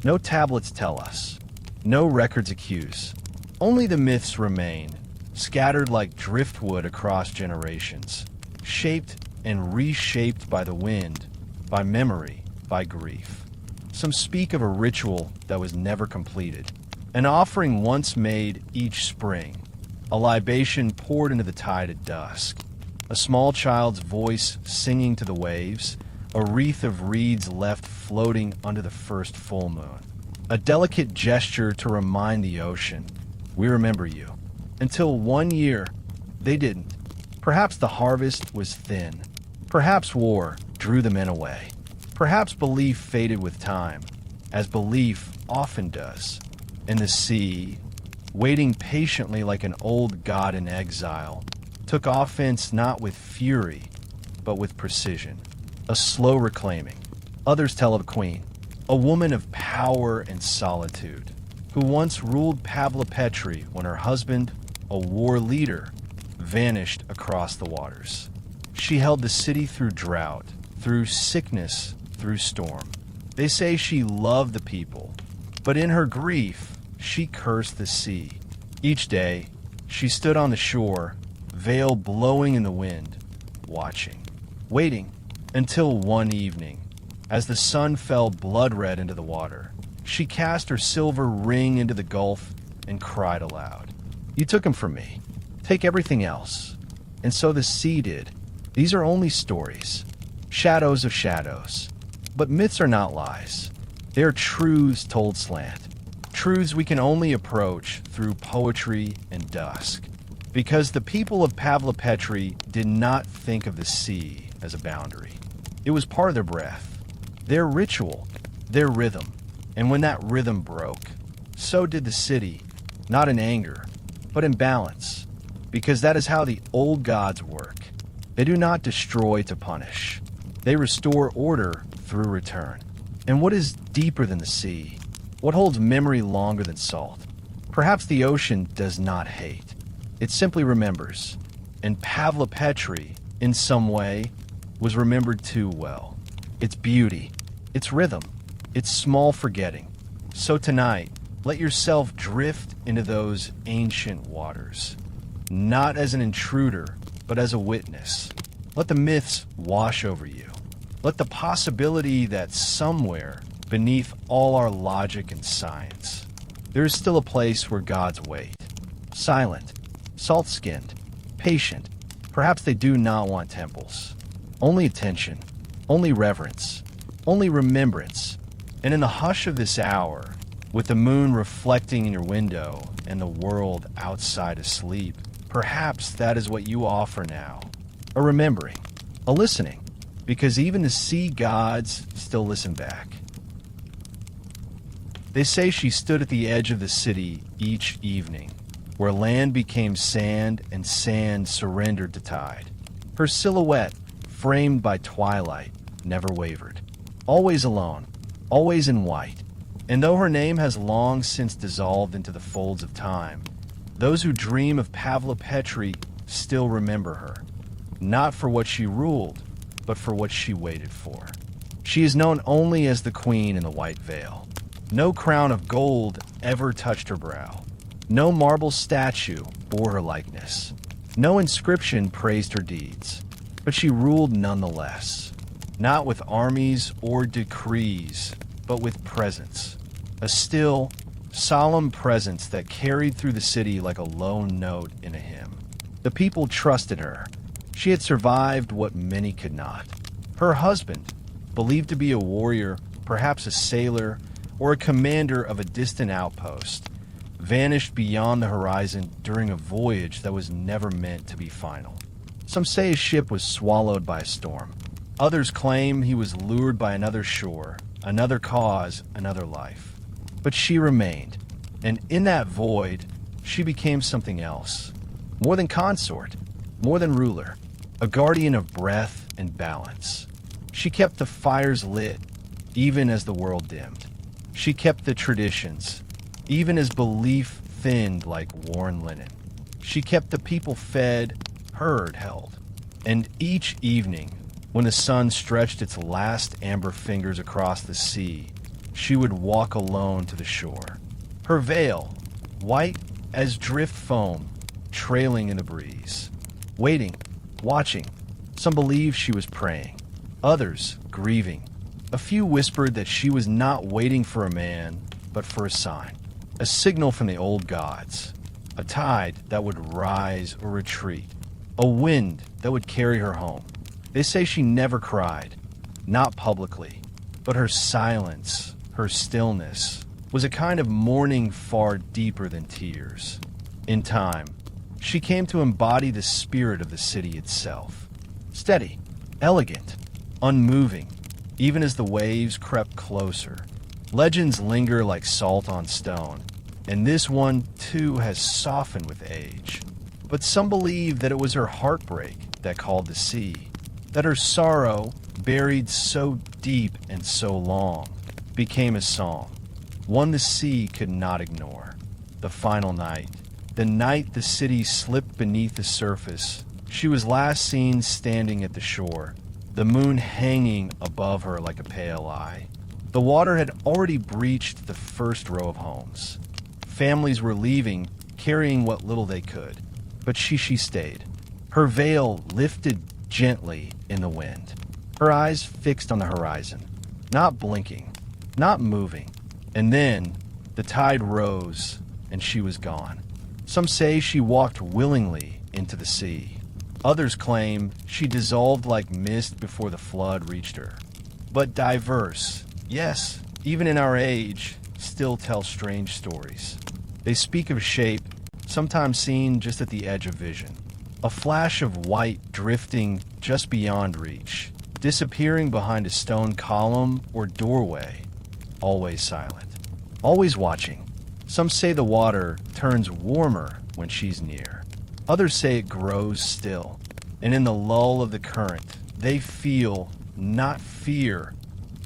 No tablets tell us, no records accuse. Only the myths remain, scattered like driftwood across generations, shaped and reshaped by the wind, by memory, by grief. Some speak of a ritual that was never completed, an offering once made each spring, a libation poured into the tide at dusk, a small child's voice singing to the waves, a wreath of reeds left floating under the first full moon, a delicate gesture to remind the ocean, we remember you. Until 1 year, they didn't. Perhaps the harvest was thin. Perhaps war drew the men away. Perhaps belief faded with time, as belief often does. And the sea, waiting patiently like an old god in exile, took offense not with fury, but with precision. A slow reclaiming. Others tell of a queen, a woman of power and solitude, who once ruled Pavlopetri when her husband, a war leader, vanished across the waters. She held the city through drought, through sickness, through storm. They say she loved the people, but in her grief, she cursed the sea. Each day, she stood on the shore, veil blowing in the wind, watching, waiting, until one evening, as the sun fell blood-red into the water, she cast her silver ring into the gulf and cried aloud, "You took him from me. Take everything else." And so the sea did. These are only stories. shadows of shadows. But myths are not lies. They are truths told slant. Truths we can only approach through poetry and dusk. Because the people of Pavlopetri did not think of the sea as a boundary. It was part of their breath, their ritual, their rhythm. And when that rhythm broke, so did the city, not in anger, but in balance. Because that is how the old gods work. They do not destroy to punish. They restore order through return. And what is deeper than the sea? What holds memory longer than salt? Perhaps the ocean does not hate. It simply remembers. And Pavlopetri, in some way, was remembered too well. Its beauty, its rhythm, its small forgetting. So tonight, let yourself drift into those ancient waters. Not as an intruder, but as a witness. Let the myths wash over you. Let the possibility that somewhere beneath all our logic and science, there is still a place where gods wait. Silent, salt-skinned, patient. Perhaps they do not want temples. Only attention, only reverence, only remembrance. And in the hush of this hour, with the moon reflecting in your window and the world outside asleep, perhaps that is what you offer now. A remembering, a listening, because even the sea gods still listen back. They say she stood at the edge of the city each evening, where land became sand and sand surrendered to tide. Her silhouette, framed by twilight, never wavered. Always alone, always in white. And though her name has long since dissolved into the folds of time, those who dream of Pavlopetri still remember her, not for what she ruled, but for what she waited for. She is known only as the queen in the white veil. No crown of gold ever touched her brow. No marble statue bore her likeness. No inscription praised her deeds. But she ruled nonetheless, not with armies or decrees, but with presence. A still, solemn presence that carried through the city like a lone note in a hymn. The people trusted her. She had survived what many could not. Her husband, believed to be a warrior, perhaps a sailor, or a commander of a distant outpost, vanished beyond the horizon during a voyage that was never meant to be final. Some say his ship was swallowed by a storm. Others claim he was lured by another shore, another cause, another life. But she remained, and in that void, she became something else. More than consort, more than ruler, a guardian of breath and balance. She kept the fires lit, even as the world dimmed. She kept the traditions, even as belief thinned like worn linen. She kept the people fed, heard, held. And each evening, when the sun stretched its last amber fingers across the sea, she would walk alone to the shore. Her veil, white as drift foam, trailing in the breeze. Waiting, watching. Some believed she was praying. Others, grieving. A few whispered that she was not waiting for a man, but for a sign. A signal from the old gods. A tide that would rise or retreat. A wind that would carry her home. They say she never cried, not publicly, but her silence, her stillness, was a kind of mourning far deeper than tears. In time, she came to embody the spirit of the city itself. Steady, elegant, unmoving, even as the waves crept closer. Legends linger like salt on stone, and this one, too, has softened with age. But some believe that it was her heartbreak that called the sea, that her sorrow, buried so deep and so long, became a song, one the sea could not ignore. The final night, the night the city slipped beneath the surface, she was last seen standing at the shore, the moon hanging above her like a pale eye. The water had already breached the first row of homes. Families were leaving, carrying what little they could. But she stayed, her veil lifted gently in the wind, her eyes fixed on the horizon, not blinking, not moving. And then the tide rose and she was gone. Some say she walked willingly into the sea. Others claim she dissolved like mist before the flood reached her. But diverse, yes, even in our age, still tell strange stories. They speak of shape, sometimes seen just at the edge of vision. A flash of white drifting just beyond reach, disappearing behind a stone column or doorway, always silent, always watching. Some say the water turns warmer when she's near. Others say it grows still, and in the lull of the current, they feel not fear,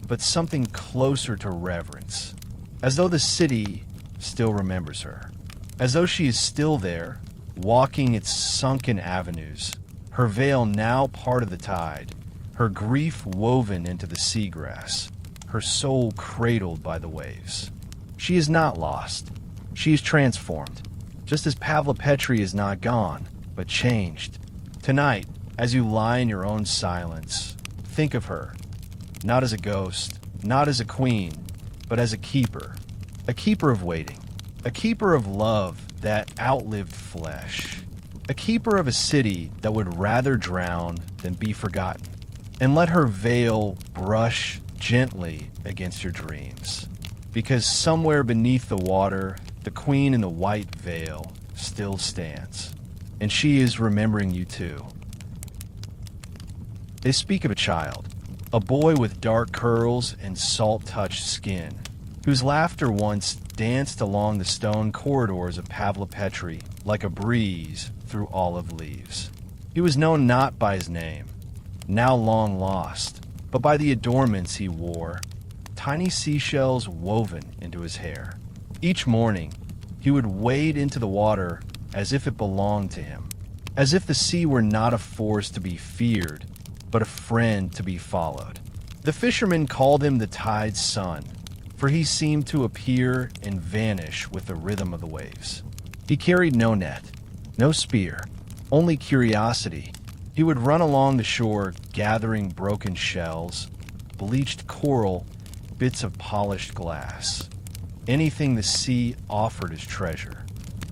but something closer to reverence, as though the city still remembers her, as though she is still there, walking its sunken avenues, her veil now part of the tide, her grief woven into the seagrass, her soul cradled by the waves. She is not lost. She is transformed, just as Pavlopetri is not gone, but changed. Tonight, as you lie in your own silence, think of her, not as a ghost, not as a queen, but as a keeper of waiting, a keeper of love that outlived flesh, a keeper of a city that would rather drown than be forgotten. And let her veil brush gently against your dreams, because somewhere beneath the water, the queen in the white veil still stands, and she is remembering you too. They speak of a child, a boy with dark curls and salt-touched skin, whose laughter once danced along the stone corridors of Pavlopetri like a breeze through olive leaves. He was known not by his name, now long lost, but by the adornments he wore, tiny seashells woven into his hair. Each morning, he would wade into the water as if it belonged to him, as if the sea were not a force to be feared, but a friend to be followed. The fishermen called him the tide's son, for he seemed to appear and vanish with the rhythm of the waves. He carried no net, no spear, only curiosity. He would run along the shore gathering broken shells, bleached coral, bits of polished glass, anything the sea offered as treasure.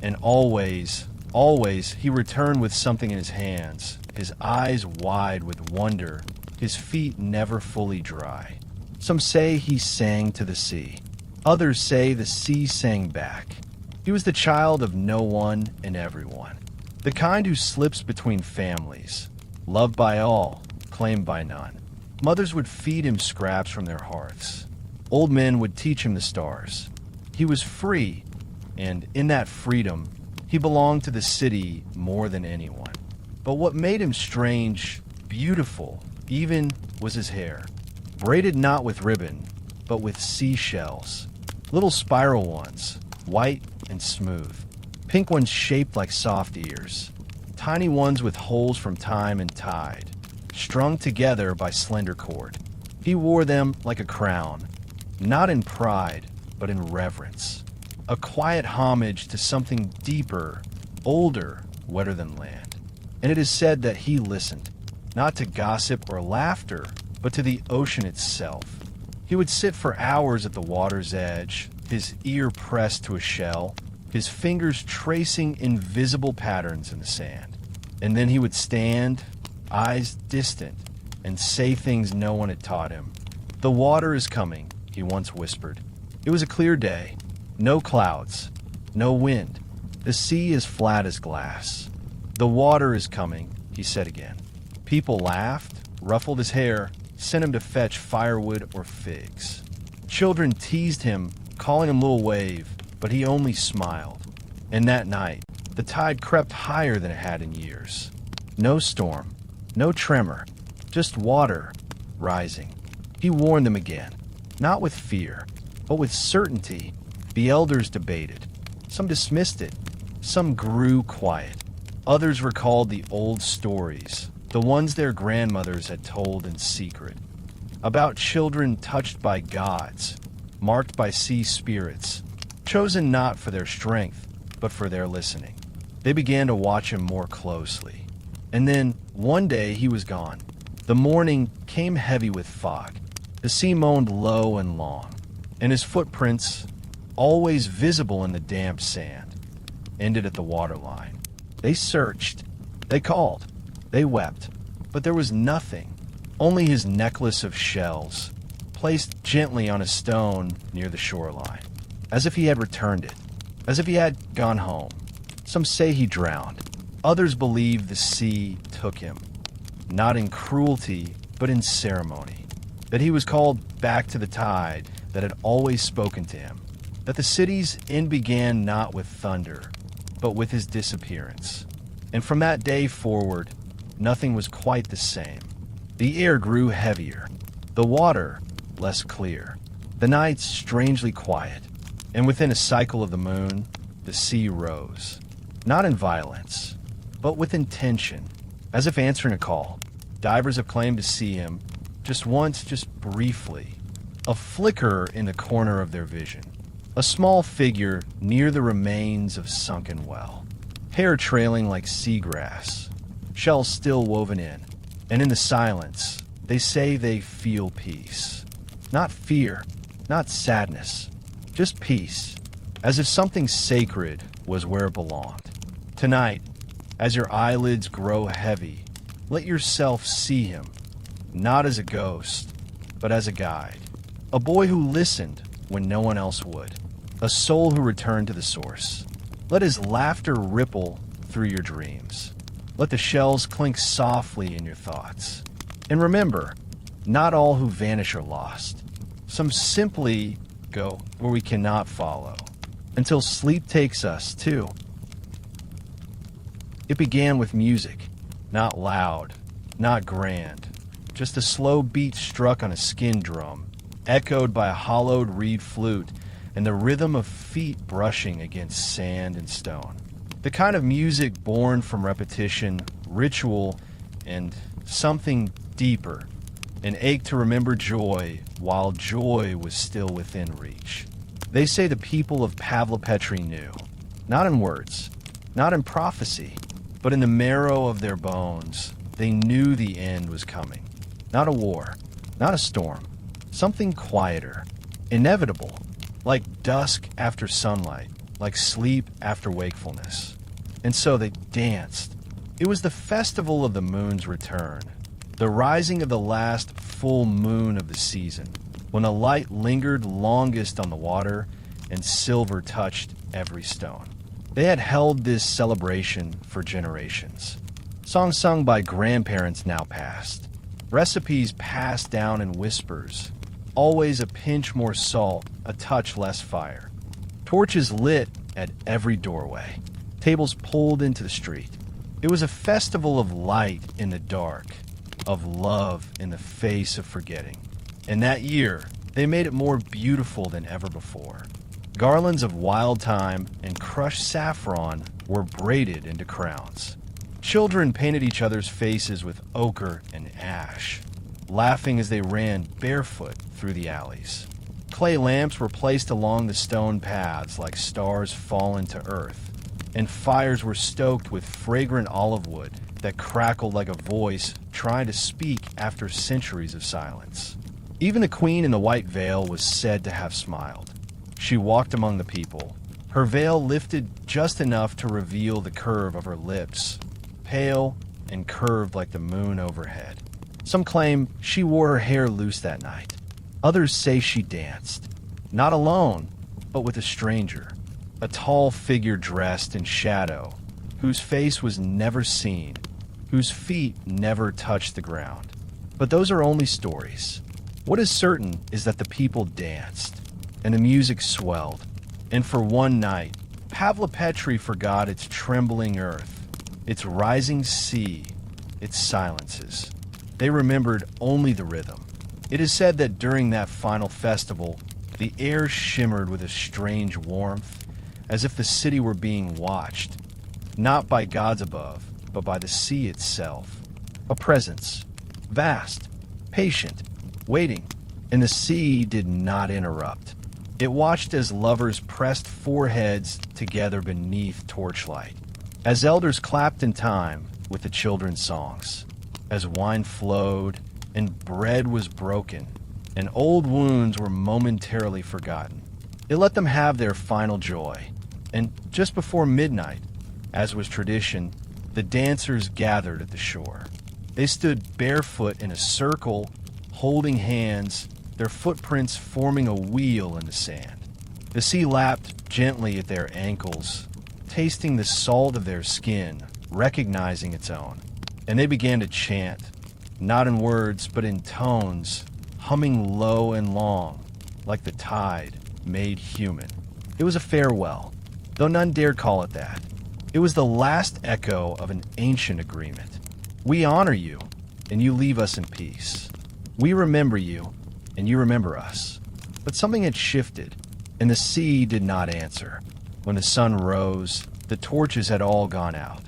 And always he returned with something in his hands, his eyes wide with wonder, his feet never fully dry. Some say he sang to the sea. Others say the sea sang back. He was the child of no one and everyone, the kind who slips between families, loved by all, claimed by none. Mothers would feed him scraps from their hearths. Old men would teach him the stars. He was free, and in that freedom, he belonged to the city more than anyone. But what made him strange, beautiful, even, was his hair. Braided not with ribbon, but with seashells. Little spiral ones, white and smooth. Pink ones shaped like soft ears. Tiny ones with holes from time and tide, strung together by slender cord. He wore them like a crown, not in pride, but in reverence. A quiet homage to something deeper, older, wetter than land. And it is said that he listened, not to gossip or laughter, but to the ocean itself. He would sit for hours at the water's edge, his ear pressed to a shell, his fingers tracing invisible patterns in the sand. And then he would stand, eyes distant, and say things no one had taught him. "The water is coming," he once whispered. It was a clear day. No clouds, no wind. The sea is flat as glass. "The water is coming," he said again. People laughed, ruffled his hair, sent him to fetch firewood or figs. Children teased him, calling him Little Wave, but he only smiled. And that night, the tide crept higher than it had in years. No storm, no tremor, just water rising. He warned them again, not with fear, but with certainty. The elders debated. Some dismissed it. Some grew quiet. Others recalled the old stories, the ones their grandmothers had told in secret, about children touched by gods, marked by sea spirits, chosen not for their strength, but for their listening. They began to watch him more closely. And then, one day, he was gone. The morning came heavy with fog. The sea moaned low and long, and his footprints, always visible in the damp sand, ended at the waterline. They searched. They called. They wept, but there was nothing, only his necklace of shells, placed gently on a stone near the shoreline, as if he had returned it, as if he had gone home. Some say he drowned. Others believe the sea took him, not in cruelty, but in ceremony, that he was called back to the tide that had always spoken to him, that the city's end began not with thunder, but with his disappearance. And from that day forward, nothing was quite the same. The air grew heavier, the water less clear, the nights strangely quiet, and within a cycle of the moon, the sea rose, not in violence, but with intention, as if answering a call. Divers have claimed to see him, just once, just briefly, a flicker in the corner of their vision, a small figure near the remains of sunken well, hair trailing like seagrass, shells still woven in, and in the silence, they say they feel peace. Not fear, not sadness, just peace, as if something sacred was where it belonged. Tonight, as your eyelids grow heavy, let yourself see him, not as a ghost, but as a guide. A boy who listened when no one else would. A soul who returned to the source. Let his laughter ripple through your dreams. Let the shells clink softly in your thoughts. And remember, not all who vanish are lost. Some simply go where we cannot follow, until sleep takes us, too. It began with music, not loud, not grand, just a slow beat struck on a skin drum, echoed by a hollowed reed flute and the rhythm of feet brushing against sand and stone. The kind of music born from repetition, ritual, and something deeper, an ache to remember joy while joy was still within reach. They say the people of Pavlopetri knew, not in words, not in prophecy, but in the marrow of their bones, they knew the end was coming. Not a war, not a storm, something quieter, inevitable, like dusk after sunlight, like sleep after wakefulness. And so they danced. It was the festival of the moon's return, the rising of the last full moon of the season, when the light lingered longest on the water and silver touched every stone. They had held this celebration for generations. Songs sung by grandparents now past. Recipes passed down in whispers. Always a pinch more salt, a touch less fire. Torches lit at every doorway. Tables pulled into the street. It was a festival of light in the dark, of love in the face of forgetting. And that year, they made it more beautiful than ever before. Garlands of wild thyme and crushed saffron were braided into crowns. Children painted each other's faces with ochre and ash, laughing as they ran barefoot through the alleys. Clay lamps were placed along the stone paths like stars fallen to earth, and fires were stoked with fragrant olive wood that crackled like a voice trying to speak after centuries of silence. Even the queen in the white veil was said to have smiled. She walked among the people, her veil lifted just enough to reveal the curve of her lips, pale and curved like the moon overhead. Some claim she wore her hair loose that night. Others say she danced, not alone, but with a stranger, a tall figure dressed in shadow, whose face was never seen, whose feet never touched the ground. But those are only stories. What is certain is that the people danced, and the music swelled, and for one night, Pavlopetri forgot its trembling earth, its rising sea, its silences. They remembered only the rhythm. It is said that during that final festival, the air shimmered with a strange warmth, as if the city were being watched, not by gods above, but by the sea itself. A presence, vast, patient, waiting, and the sea did not interrupt. It watched as lovers pressed foreheads together beneath torchlight, as elders clapped in time with the children's songs, as wine flowed and bread was broken, and old wounds were momentarily forgotten. It let them have their final joy, and just before midnight, as was tradition, the dancers gathered at the shore. They stood barefoot in a circle, holding hands, their footprints forming a wheel in the sand. The sea lapped gently at their ankles, tasting the salt of their skin, recognizing its own. And they began to chant, not in words, but in tones, humming low and long, like the tide made human. It was a farewell, though none dared call it that. It was the last echo of an ancient agreement. We honor you, and you leave us in peace. We remember you, and you remember us. But something had shifted, and the sea did not answer. When the sun rose, the torches had all gone out.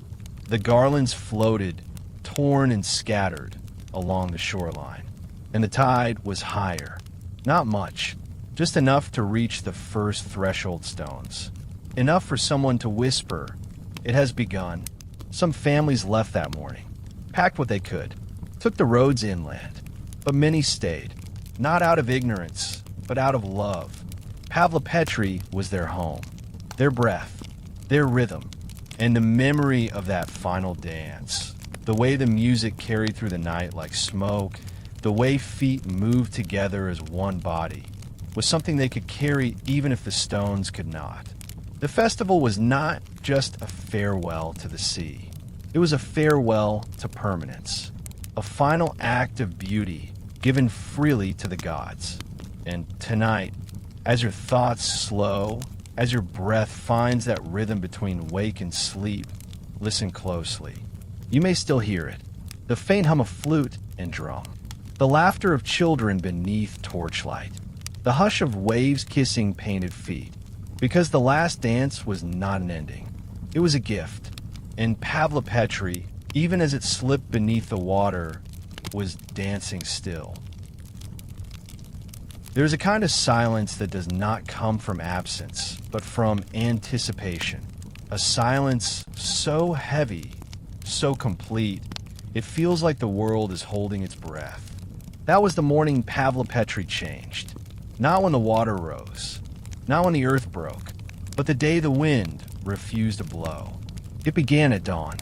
The garlands floated, torn and scattered, along the shoreline. And the tide was higher. Not much, just enough to reach the first threshold stones. Enough for someone to whisper, "It has begun." Some families left that morning, packed what they could, took the roads inland. But many stayed, not out of ignorance, but out of love. Pavlopetri was their home, their breath, their rhythm, and the memory of that final dance. The way the music carried through the night like smoke, the way feet moved together as one body, was something they could carry even if the stones could not. The festival was not just a farewell to the sea. It was a farewell to permanence, a final act of beauty given freely to the gods. And tonight, as your thoughts slow, as your breath finds that rhythm between wake and sleep, listen closely. You may still hear it, the faint hum of flute and drum, the laughter of children beneath torchlight, the hush of waves kissing painted feet, because the last dance was not an ending. It was a gift, and Pavlopetri, even as it slipped beneath the water, was dancing still. There's a kind of silence that does not come from absence, but from anticipation. A silence so heavy, so complete, it feels like the world is holding its breath. That was the morning Pavlopetri changed. Not when the water rose, not when the earth broke, but the day the wind refused to blow. It began at dawn.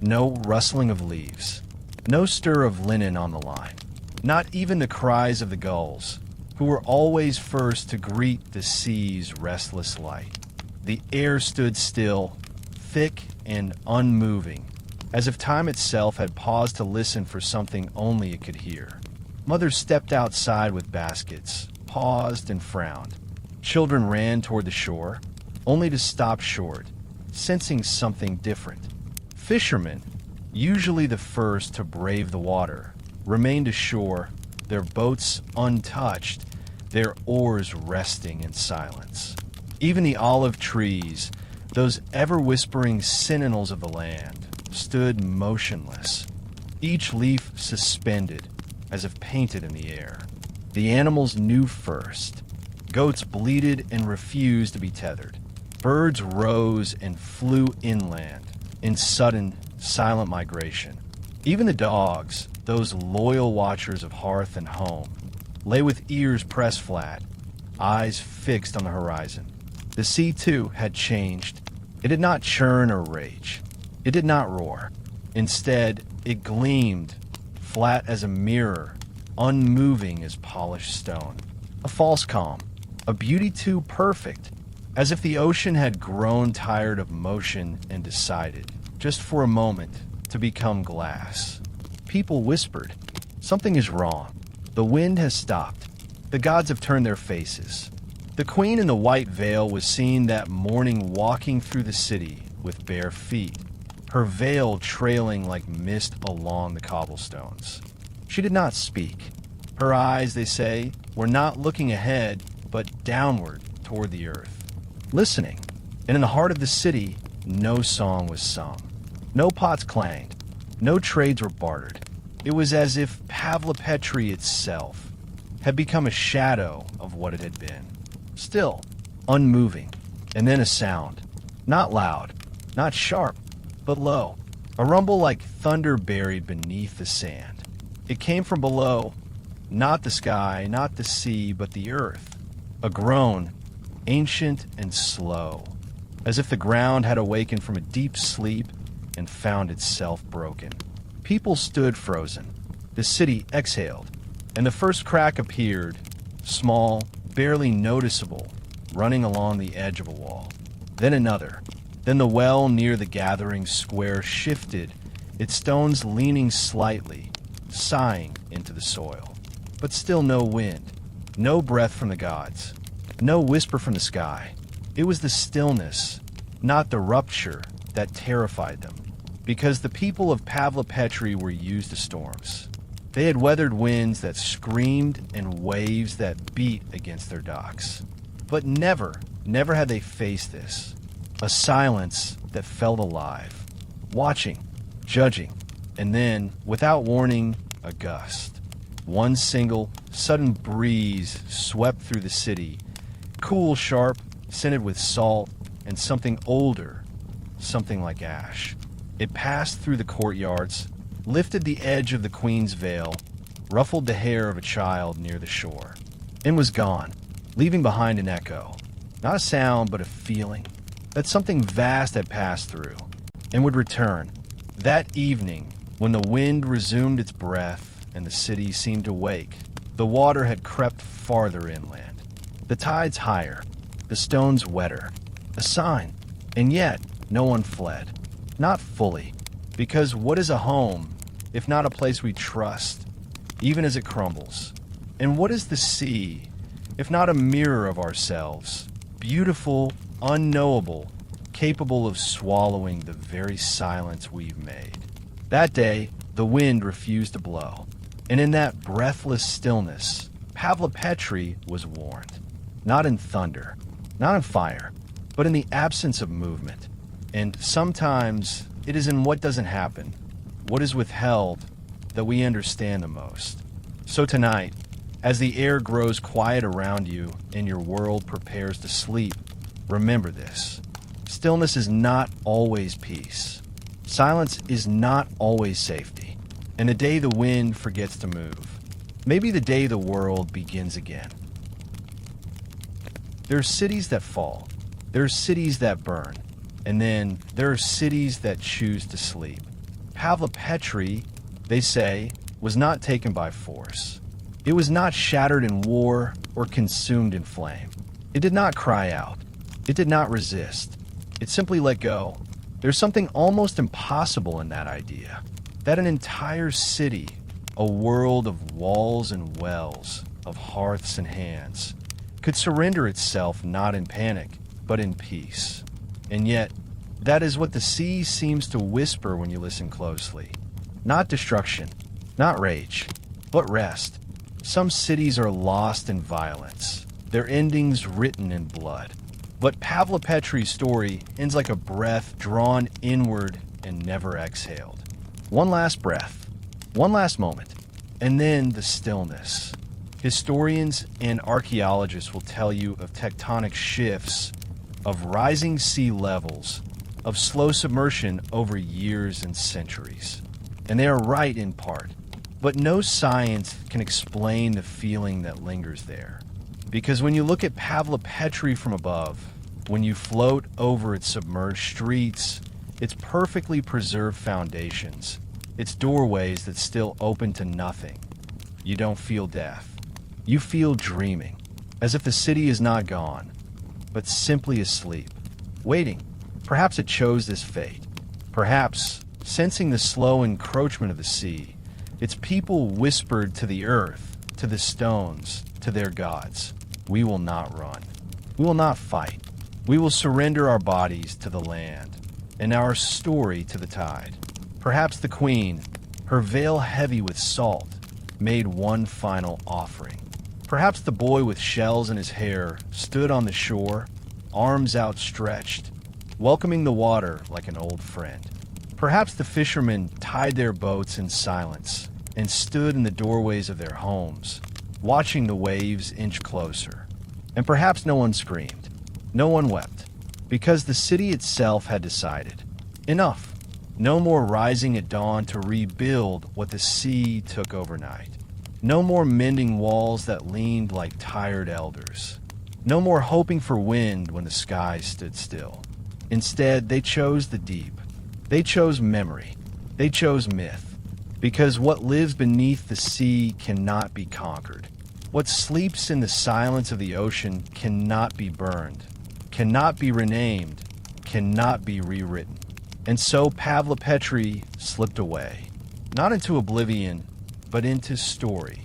No rustling of leaves, no stir of linen on the line, not even the cries of the gulls, who were always first to greet the sea's restless light. The air stood still, thick and unmoving, as if time itself had paused to listen for something only it could hear. Mothers stepped outside with baskets, paused and frowned. Children ran toward the shore, only to stop short, sensing something different. Fishermen, usually the first to brave the water, remained ashore, their boats untouched, their oars resting in silence. Even the olive trees, those ever-whispering sentinels of the land, stood motionless, each leaf suspended, as if painted in the air. The animals knew first. Goats bleated and refused to be tethered. Birds rose and flew inland in sudden, silent migration. Even the dogs, those loyal watchers of hearth and home, lay with ears pressed flat, eyes fixed on the horizon. The sea, too, had changed. It did not churn or rage. It did not roar. Instead, it gleamed, flat as a mirror, unmoving as polished stone. A false calm, a beauty too perfect, as if the ocean had grown tired of motion and decided, just for a moment, to become glass. People whispered, "Something is wrong. The wind has stopped. The gods have turned their faces." The queen in the white veil was seen that morning walking through the city with bare feet, her veil trailing like mist along the cobblestones. She did not speak. Her eyes, they say, were not looking ahead, but downward toward the earth, listening. And in the heart of the city, no song was sung. No pots clanged. No trades were bartered. It was as if Pavlopetri itself had become a shadow of what it had been. Still, unmoving. And then a sound. Not loud, not sharp, but low. A rumble like thunder buried beneath the sand. It came from below, not the sky, not the sea, but the earth. A groan, ancient and slow, as if the ground had awakened from a deep sleep and found itself broken. People stood frozen. The city exhaled, and the first crack appeared, small, barely noticeable, running along the edge of a wall. Then another. Then the well near the gathering square shifted, its stones leaning slightly, sighing into the soil. But still no wind, no breath from the gods, no whisper from the sky. It was the stillness, not the rupture, that terrified them. Because the people of Pavlopetri were used to storms. They had weathered winds that screamed and waves that beat against their docks. But never had they faced this. A silence that felt alive. Watching, judging, and then, without warning, a gust. One single, sudden breeze swept through the city. Cool, sharp, scented with salt, and something older, something like ash. It passed through the courtyards, lifted the edge of the queen's veil, ruffled the hair of a child near the shore, and was gone, leaving behind an echo. Not a sound, but a feeling that something vast had passed through and would return. That evening, when the wind resumed its breath and the city seemed to wake, the water had crept farther inland. The tides higher, the stones wetter. A sign, and yet no one fled. Not fully, because what is a home if not a place we trust, even as it crumbles? And what is the sea if not a mirror of ourselves, beautiful, unknowable, capable of swallowing the very silence we've made? That day, the wind refused to blow, and in that breathless stillness, Pavlopetri was warned. Not in thunder, not in fire, but in the absence of movement. And sometimes it is in what doesn't happen, what is withheld, that we understand the most. So tonight, as the air grows quiet around you and your world prepares to sleep, remember this. Stillness is not always peace. Silence is not always safety. And the day the wind forgets to move, maybe the day the world begins again. There are cities that fall. There are cities that burn. And then there are cities that choose to sleep. Pavlopetri, they say, was not taken by force. It was not shattered in war or consumed in flame. It did not cry out. It did not resist. It simply let go. There's something almost impossible in that idea. That an entire city, a world of walls and wells, of hearths and hands, could surrender itself not in panic, but in peace. And yet, that is what the sea seems to whisper when you listen closely. Not destruction, not rage, but rest. Some cities are lost in violence, their endings written in blood. But Pavlopetri's story ends like a breath drawn inward and never exhaled. One last breath, one last moment, and then the stillness. Historians and archaeologists will tell you of tectonic shifts, of rising sea levels, of slow submersion over years and centuries. And they are right in part, but no science can explain the feeling that lingers there. Because when you look at Pavlopetri from above, when you float over its submerged streets, its perfectly preserved foundations, its doorways that still open to nothing, you don't feel death. You feel dreaming, as if the city is not gone, but simply asleep, waiting. Perhaps it chose this fate. Perhaps, sensing the slow encroachment of the sea, its people whispered to the earth, to the stones, to their gods, "We will not run. We will not fight. We will surrender our bodies to the land, and our story to the tide." Perhaps the queen, her veil heavy with salt, made one final offering. Perhaps the boy with shells in his hair stood on the shore, arms outstretched, welcoming the water like an old friend. Perhaps the fishermen tied their boats in silence and stood in the doorways of their homes, watching the waves inch closer. And perhaps no one screamed, no one wept, because the city itself had decided, enough, no more rising at dawn to rebuild what the sea took overnight. No more mending walls that leaned like tired elders. No more hoping for wind when the sky stood still. Instead, they chose the deep, They chose memory. They chose myth. Because what lives beneath the sea cannot be conquered. What sleeps in the silence of the ocean cannot be burned, cannot be renamed, cannot be rewritten. And so Pavlopetri slipped away, not into oblivion, but into story.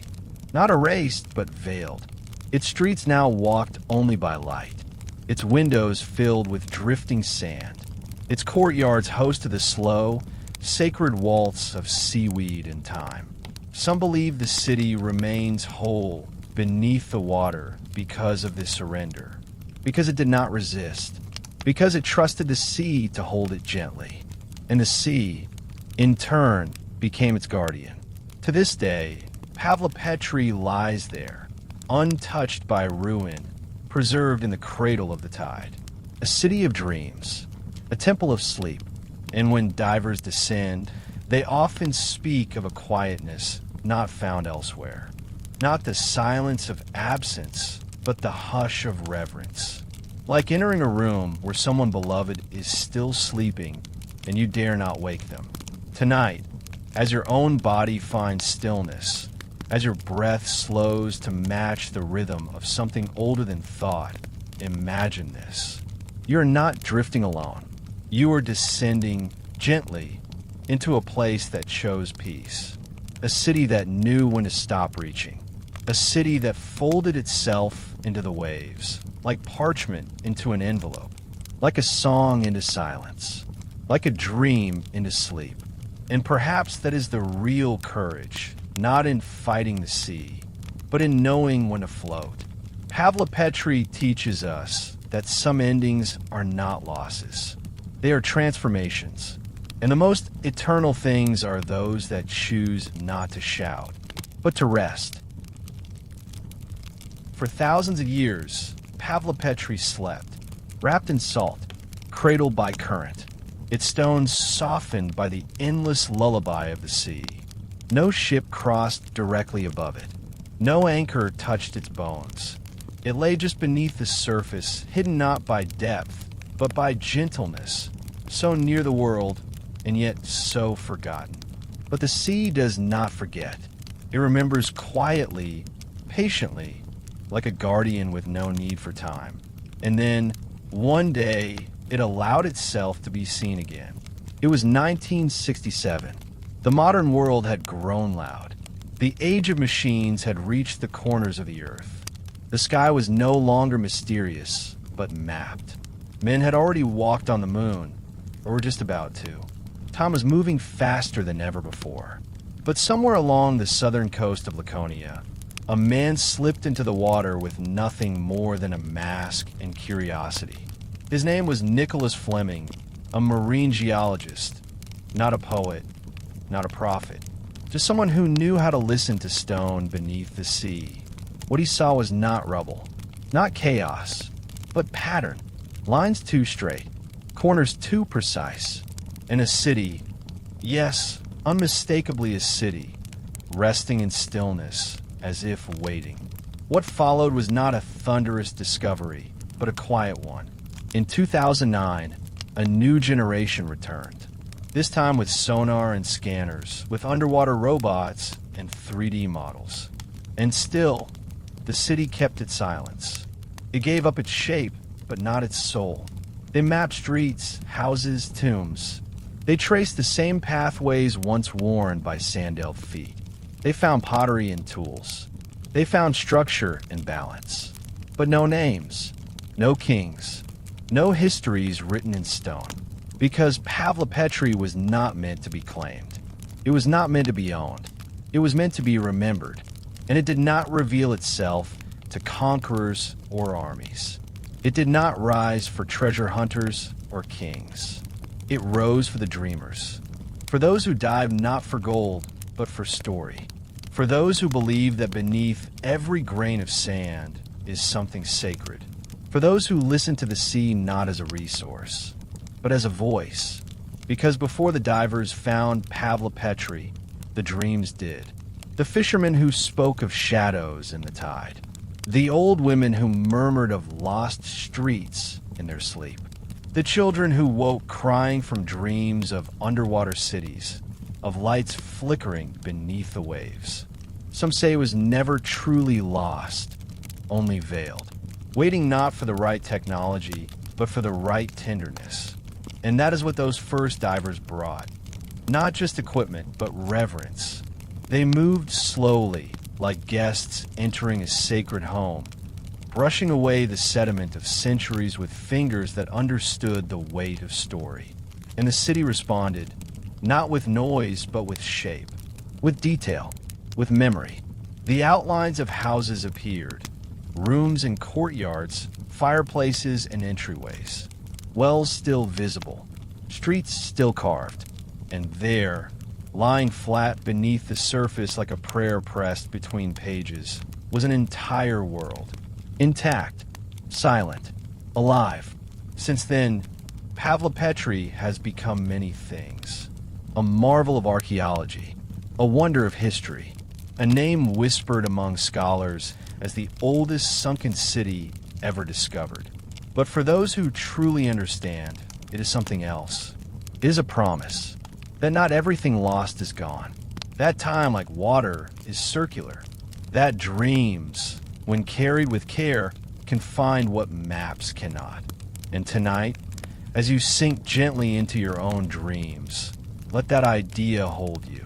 Not erased, but veiled. Its streets now walked only by light. Its windows filled with drifting sand. Its courtyards hosted the slow, sacred waltz of seaweed and time. Some believe the city remains whole beneath the water because of this surrender, because it did not resist, because it trusted the sea to hold it gently. And the sea, in turn, became its guardian. To this day, Pavlopetri lies there, untouched by ruin, preserved in the cradle of the tide. A city of dreams, a temple of sleep, and when divers descend, they often speak of a quietness not found elsewhere. Not the silence of absence, but the hush of reverence. Like entering a room where someone beloved is still sleeping and you dare not wake them. Tonight, as your own body finds stillness, as your breath slows to match the rhythm of something older than thought, imagine this. You are not drifting alone. You are descending gently into a place that chose peace. A city that knew when to stop reaching. A city that folded itself into the waves, like parchment into an envelope, like a song into silence, like a dream into sleep. And perhaps that is the real courage, not in fighting the sea, but in knowing when to float. Pavlopetri teaches us that some endings are not losses. They are transformations. And the most eternal things are those that choose not to shout, but to rest. For thousands of years, Pavlopetri slept, wrapped in salt, cradled by current, its stones softened by the endless lullaby of the sea. No ship crossed directly above it. No anchor touched its bones. It lay just beneath the surface, hidden not by depth, but by gentleness, so near the world, and yet so forgotten. But the sea does not forget. It remembers quietly, patiently, like a guardian with no need for time. And then, one day, it allowed itself to be seen again. It was 1967. The modern world had grown loud. The age of machines had reached the corners of the earth. The sky was no longer mysterious, but mapped. Men had already walked on the moon, or were just about to. Time was moving faster than ever before. But somewhere along the southern coast of Laconia, a man slipped into the water with nothing more than a mask and curiosity. His name was Nicholas Fleming, a marine geologist, not a poet, not a prophet, just someone who knew how to listen to stone beneath the sea. What he saw was not rubble, not chaos, but pattern, lines too straight, corners too precise, and a city, yes, unmistakably a city, resting in stillness as if waiting. What followed was not a thunderous discovery, but a quiet one. In 2009, a new generation returned, this time with sonar and scanners, with underwater robots and 3D models. And still, the city kept its silence. It gave up its shape, but not its soul. They mapped streets, houses, tombs. They traced the same pathways once worn by sandaled feet. They found pottery and tools. They found structure and balance. But no names, no kings, no histories written in stone. Because Pavlopetri was not meant to be claimed. It was not meant to be owned. It was meant to be remembered. And it did not reveal itself to conquerors or armies. It did not rise for treasure hunters or kings. It rose for the dreamers. For those who dive not for gold, but for story. For those who believe that beneath every grain of sand is something sacred. For those who listen to the sea not as a resource, but as a voice. Because before the divers found Pavlopetri, the dreams did. The fishermen who spoke of shadows in the tide. The old women who murmured of lost streets in their sleep. The children who woke crying from dreams of underwater cities, of lights flickering beneath the waves. Some say it was never truly lost, only veiled, waiting not for the right technology, but for the right tenderness. And that is what those first divers brought. Not just equipment, but reverence. They moved slowly, like guests entering a sacred home, brushing away the sediment of centuries with fingers that understood the weight of story. And the city responded, not with noise, but with shape, with detail, with memory. The outlines of houses appeared, rooms and courtyards, fireplaces and entryways, wells still visible, streets still carved, and there, lying flat beneath the surface like a prayer pressed between pages, was an entire world, intact, silent, alive. Since then, Pavlopetri has become many things. A marvel of archaeology, a wonder of history, a name whispered among scholars as the oldest sunken city ever discovered. But for those who truly understand, it is something else. It is a promise that not everything lost is gone. That time, like water, is circular. That dreams, when carried with care, can find what maps cannot. And tonight, as you sink gently into your own dreams, let that idea hold you.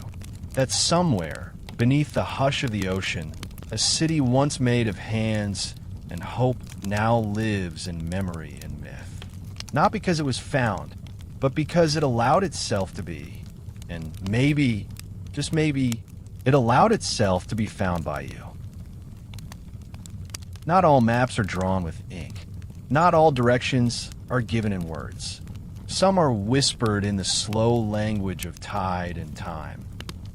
That somewhere, beneath the hush of the ocean, a city once made of hands and hope now lives in memory and myth. Not because it was found, but because it allowed itself to be. And maybe, just maybe, it allowed itself to be found by you. Not all maps are drawn with ink. Not all directions are given in words. Some are whispered in the slow language of tide and time,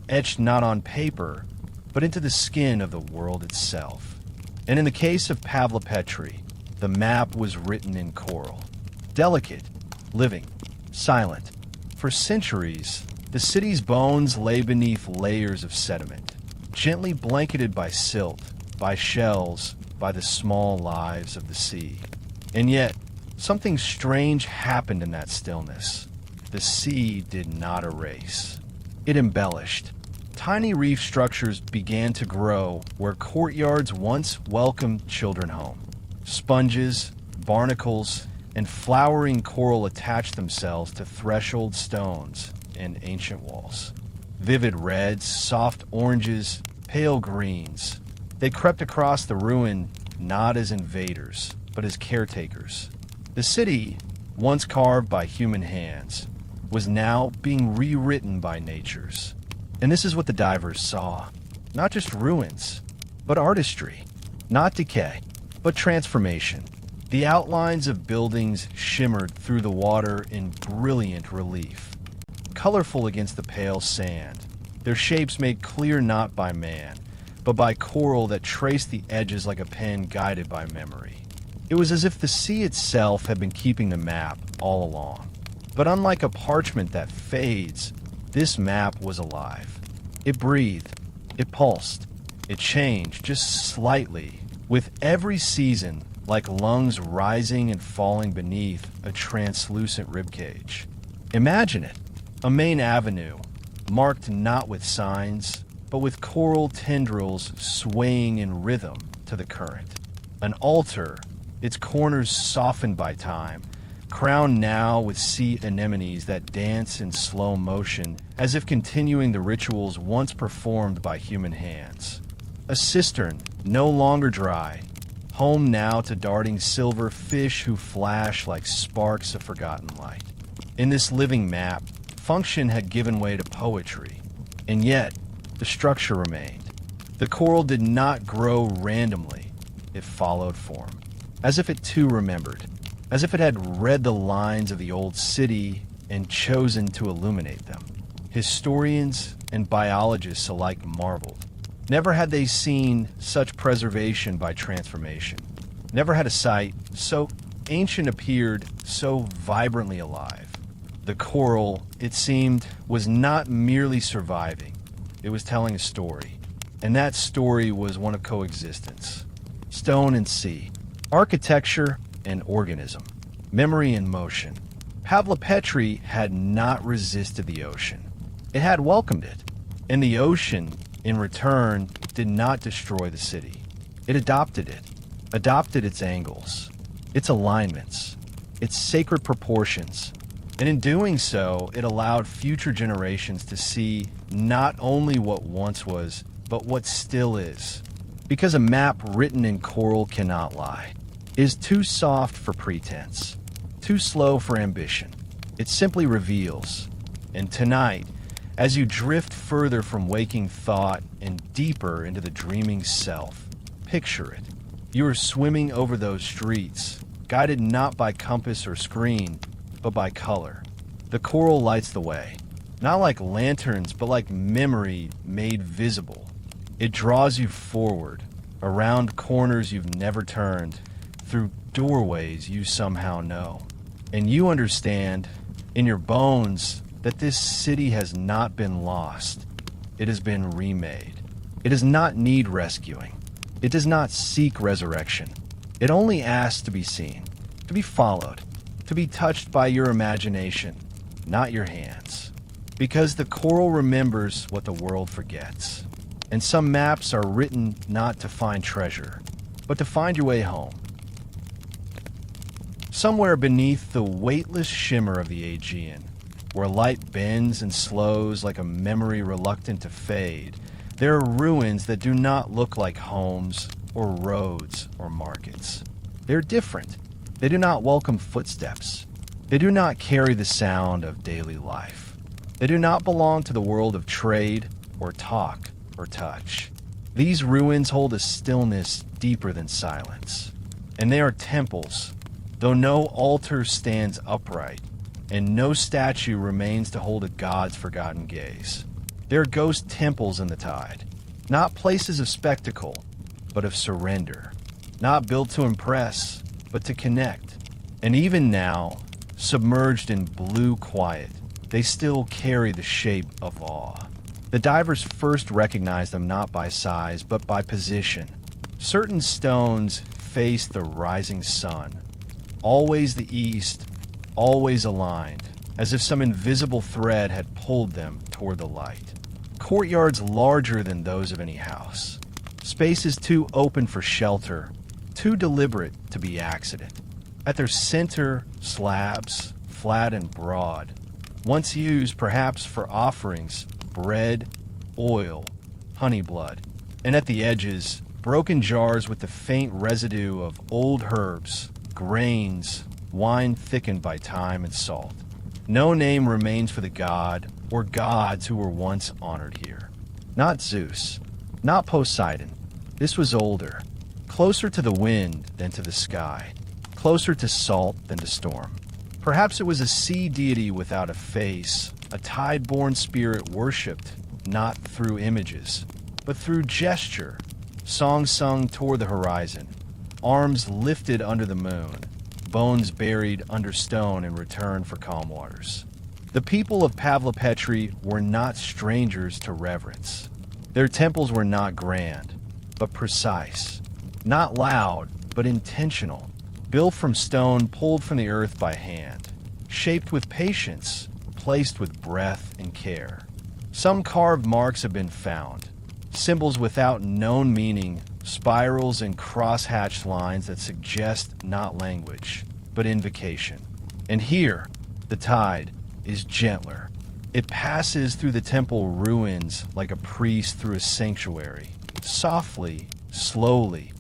etched not on paper, but into the skin of the world itself. And in the case of Pavlopetri, the map was written in coral. Delicate, living, silent. For centuries, the city's bones lay beneath layers of sediment, gently blanketed by silt, by shells, by the small lives of the sea. And yet, something strange happened in that stillness. The sea did not erase. It embellished. Tiny reef structures began to grow where courtyards once welcomed children home. Sponges, barnacles, and flowering coral attached themselves to threshold stones and ancient walls. Vivid reds, soft oranges, pale greens. They crept across the ruin not as invaders, but as caretakers. The city, once carved by human hands, was now being rewritten by nature's. And this is what the divers saw. Not just ruins, but artistry. Not decay, but transformation. The outlines of buildings shimmered through the water in brilliant relief, colorful against the pale sand, their shapes made clear not by man, but by coral that traced the edges like a pen guided by memory. It was as if the sea itself had been keeping the map all along. But unlike a parchment that fades, this map was alive. It breathed, it pulsed, it changed just slightly, with every season like lungs rising and falling beneath a translucent ribcage. Imagine it, a main avenue, marked not with signs, but with coral tendrils swaying in rhythm to the current. An altar, its corners softened by time, crowned now with sea anemones that dance in slow motion as if continuing the rituals once performed by human hands. A cistern, no longer dry, home now to darting silver fish who flash like sparks of forgotten light. In this living map, function had given way to poetry, and yet the structure remained. The coral did not grow randomly, it followed form, as if it too remembered, as if it had read the lines of the old city and chosen to illuminate them. Historians and biologists alike marveled. Never had they seen such preservation by transformation. Never had a site so ancient appeared so vibrantly alive. The coral, it seemed, was not merely surviving. It was telling a story. And that story was one of coexistence. Stone and sea. Architecture and organism. Memory in motion. Pavlopetri had not resisted the ocean. It had welcomed it. And the ocean, in return, did not destroy the city. It adopted its angles, its alignments, its sacred proportions. And in doing so, it allowed future generations to see not only what once was, but what still is. Because a map written in coral cannot lie. It is too soft for pretense, too slow for ambition. It simply reveals. And tonight, as you drift further from waking thought and deeper into the dreaming self, picture it. You are swimming over those streets, guided not by compass or screen, but by color. The coral lights the way, not like lanterns, but like memory made visible. It draws you forward, around corners you've never turned, through doorways you somehow know. And you understand, in your bones, that this city has not been lost. It has been remade. It does not need rescuing. It does not seek resurrection. It only asks to be seen, to be followed, to be touched by your imagination, not your hands. Because the coral remembers what the world forgets. And some maps are written not to find treasure, but to find your way home. Somewhere beneath the weightless shimmer of the Aegean, where light bends and slows like a memory reluctant to fade, there are ruins that do not look like homes or roads or markets. They're different. They do not welcome footsteps. They do not carry the sound of daily life. They do not belong to the world of trade or talk or touch. These ruins hold a stillness deeper than silence. And they are temples, though no altar stands upright, and no statue remains to hold a god's forgotten gaze. There are ghost temples in the tide, not places of spectacle, but of surrender, not built to impress, but to connect. And even now, submerged in blue quiet, they still carry the shape of awe. The divers first recognized them not by size, but by position. Certain stones face the rising sun, always the east, always aligned, as if some invisible thread had pulled them toward the light. Courtyards larger than those of any house. Spaces too open for shelter, too deliberate to be accident. At their center, slabs, flat and broad, once used perhaps for offerings, bread, oil, honey blood. And at the edges, broken jars with the faint residue of old herbs, grains, wine thickened by time and salt. No name remains for the god or gods who were once honored here. Not Zeus, not Poseidon. This was older, closer to the wind than to the sky, closer to salt than to storm. Perhaps it was a sea deity without a face, a tide-born spirit worshipped not through images, but through gesture, songs sung toward the horizon, arms lifted under the moon, bones buried under stone in return for calm waters. The people of Pavlopetri were not strangers to reverence. Their temples were not grand, but precise, not loud, but intentional, built from stone pulled from the earth by hand, shaped with patience, placed with breath and care. Some carved marks have been found, symbols without known meaning, spirals and cross-hatched lines that suggest not language, but invocation. And here, the tide is gentler. It passes through the temple ruins like a priest through a sanctuary, softly, slowly,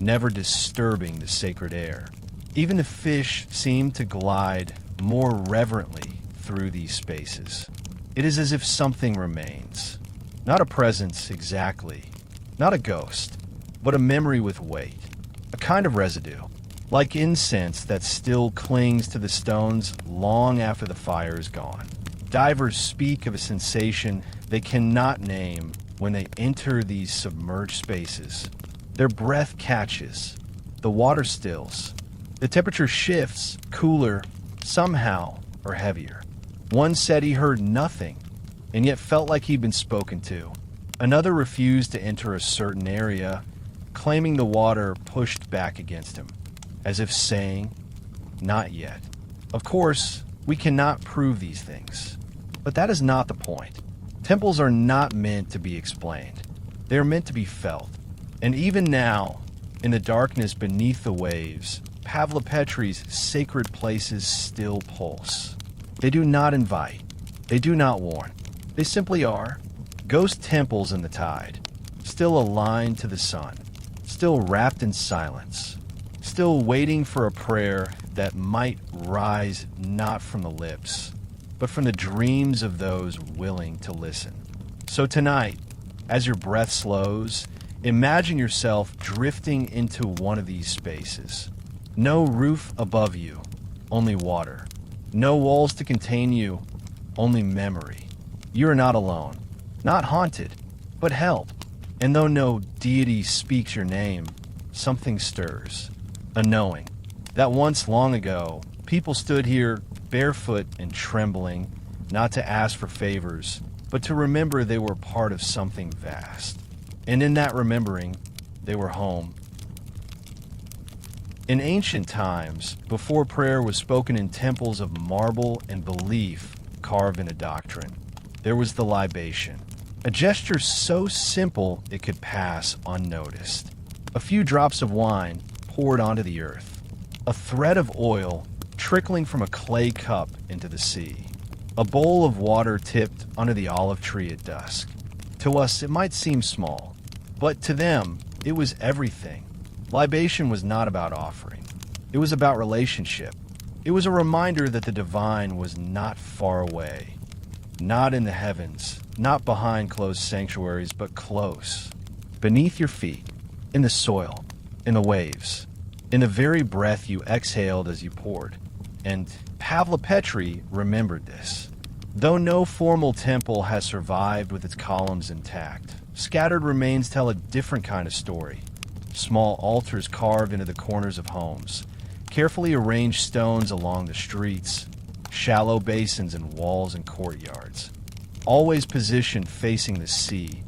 never disturbing the sacred air. Even the fish seem to glide more reverently through these spaces. It is as if something remains. Not a presence exactly, not a ghost, but a memory with weight, a kind of residue, like incense that still clings to the stones long after the fire is gone. Divers speak of a sensation they cannot name when they enter these submerged spaces. Their breath catches, the water stills, the temperature shifts, cooler, somehow, or heavier. One said he heard nothing, and yet felt like he'd been spoken to. Another refused to enter a certain area, claiming the water pushed back against him, as if saying, Not yet. Of course, we cannot prove these things. But that is not the point. Temples are not meant to be explained. They are meant to be felt. And even now, in the darkness beneath the waves, Pavlopetri's sacred places still pulse. They do not invite. They do not warn. They simply are. Ghost temples in the tide, still aligned to the sun, still wrapped in silence, still waiting for a prayer that might rise not from the lips, but from the dreams of those willing to listen. So tonight, as your breath slows, imagine yourself drifting into one of these spaces. No roof above you, only water. No walls to contain you, only memory. You are not alone, not haunted, but held. And though no deity speaks your name, something stirs. A knowing that once long ago, people stood here barefoot and trembling, not to ask for favors, but to remember they were part of something vast. And in that remembering, they were home. In ancient times, before prayer was spoken in temples of marble and belief carved in a doctrine, there was the libation, a gesture so simple it could pass unnoticed. A few drops of wine poured onto the earth, a thread of oil trickling from a clay cup into the sea, a bowl of water tipped under the olive tree at dusk. To us, it might seem small, but to them, it was everything. Libation was not about offering. It was about relationship. It was a reminder that the divine was not far away, not in the heavens, not behind closed sanctuaries, but close, beneath your feet, in the soil, in the waves, in the very breath you exhaled as you poured. And Pavlopetri remembered this. Though no formal temple has survived with its columns intact, scattered remains tell a different kind of story. Small altars carved into the corners of homes, carefully arranged stones along the streets, shallow basins in walls and courtyards, always positioned facing the sea,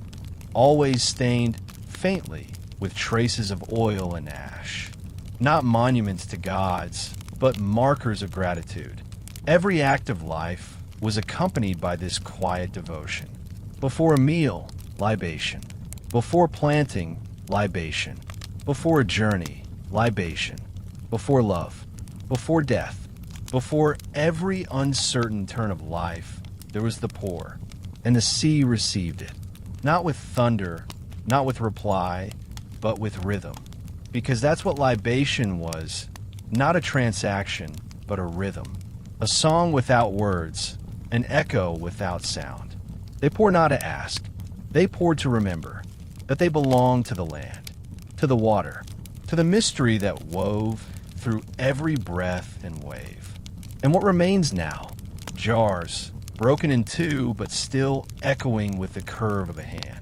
always stained faintly with traces of oil and ash. Not monuments to gods, but markers of gratitude. Every act of life was accompanied by this quiet devotion. Before a meal, libation. Before planting, libation. Before a journey, libation. Before love. Before death. Before every uncertain turn of life, there was the pour, and the sea received it. Not with thunder, not with reply, but with rhythm. Because that's what libation was, not a transaction, but a rhythm. A song without words, an echo without sound. They pour not to ask, they pour to remember that they belong to the land, to the water, to the mystery that wove through every breath and wave. And what remains now? Jars, broken in two, but still echoing with the curve of a hand.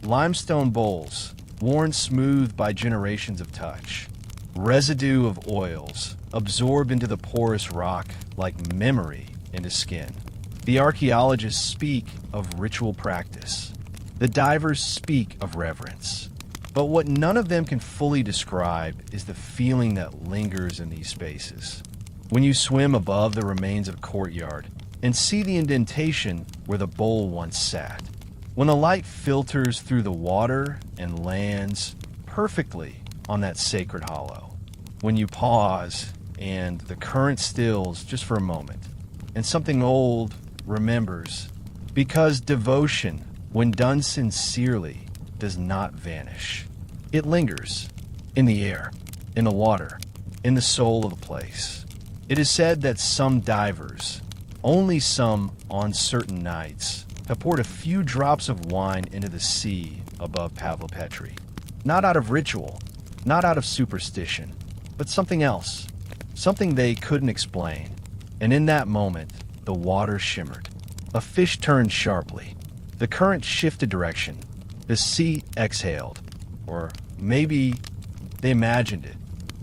Limestone bowls, worn smooth by generations of touch. Residue of oils, absorbed into the porous rock like memory into skin. The archaeologists speak of ritual practice. The divers speak of reverence. But what none of them can fully describe is the feeling that lingers in these spaces. When you swim above the remains of a courtyard and see the indentation where the bowl once sat. When the light filters through the water and lands perfectly on that sacred hollow. When you pause and the current stills just for a moment and something old remembers. Because devotion, when done sincerely, does not vanish. It lingers in the air, in the water, in the soul of the place. It is said that some divers, only some on certain nights, have poured a few drops of wine into the sea above Pavlopetri. Not out of ritual, not out of superstition, but something else, something they couldn't explain. And in that moment, the water shimmered. A fish turned sharply. The current shifted direction. The sea exhaled. Or maybe they imagined it.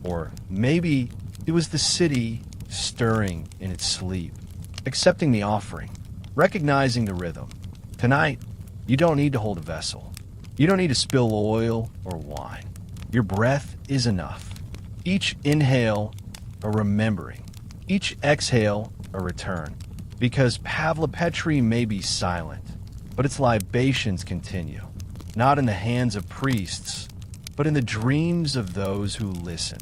Or maybe it was the city stirring in its sleep, accepting the offering, recognizing the rhythm. Tonight, you don't need to hold a vessel. You don't need to spill oil or wine. Your breath is enough. Each inhale a remembering. Each exhale, a return. Because Pavlopetri may be silent, but its libations continue. Not in the hands of priests, but in the dreams of those who listen.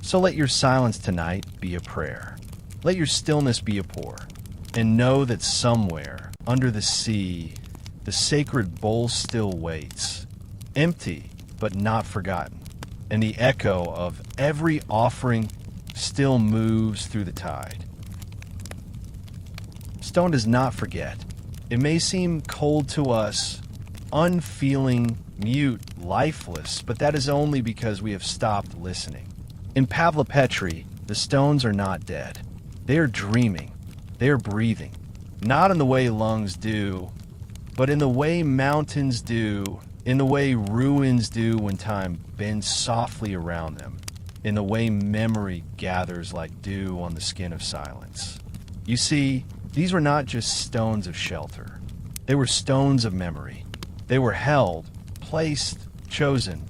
So let your silence tonight be a prayer. Let your stillness be a pour. And know that somewhere, under the sea, the sacred bowl still waits. Empty, but not forgotten. And the echo of every offering still moves through the tide. Stone does not forget. It may seem cold to us, unfeeling, mute, lifeless, but that is only because we have stopped listening. In Pavlopetri, the stones are not dead. They are dreaming. They are breathing. Not in the way lungs do, but in the way mountains do, in the way ruins do when time bends softly around them, in the way memory gathers like dew on the skin of silence. You see, these were not just stones of shelter. They were stones of memory. They were held, placed, chosen,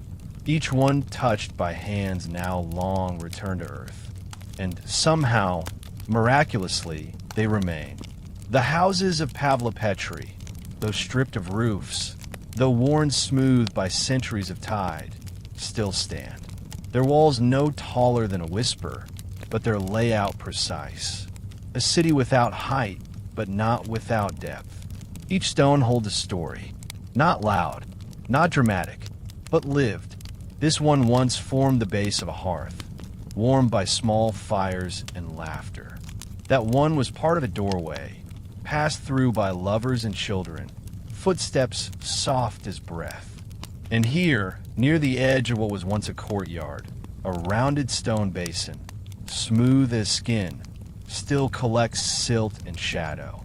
each one touched by hands now long returned to earth. And somehow, miraculously, they remain. The houses of Pavlopetri, though stripped of roofs, though worn smooth by centuries of tide, still stand. Their walls no taller than a whisper, but their layout precise. A city without height, but not without depth. Each stone holds a story. Not loud, not dramatic, but lived. This one once formed the base of a hearth, warmed by small fires and laughter. That one was part of a doorway, passed through by lovers and children, footsteps soft as breath. And here, near the edge of what was once a courtyard, a rounded stone basin, smooth as skin, still collects silt and shadow.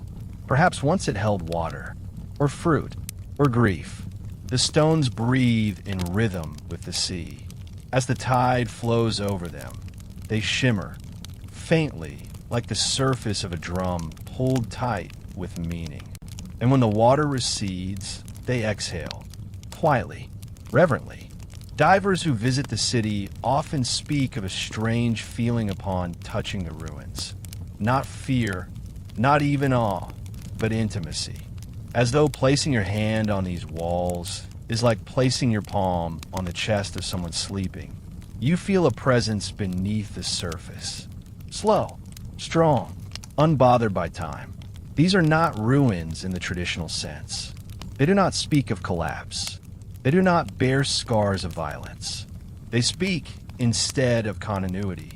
Perhaps once it held water, or fruit, or grief. The stones breathe in rhythm with the sea. As the tide flows over them, they shimmer, faintly, like the surface of a drum pulled tight with meaning. And when the water recedes, they exhale, quietly, reverently. Divers who visit the city often speak of a strange feeling upon touching the ruins. Not fear, not even awe, but intimacy. As though placing your hand on these walls is like placing your palm on the chest of someone sleeping. You feel a presence beneath the surface. Slow, strong, unbothered by time. These are not ruins in the traditional sense. They do not speak of collapse. They do not bear scars of violence. They speak instead of continuity,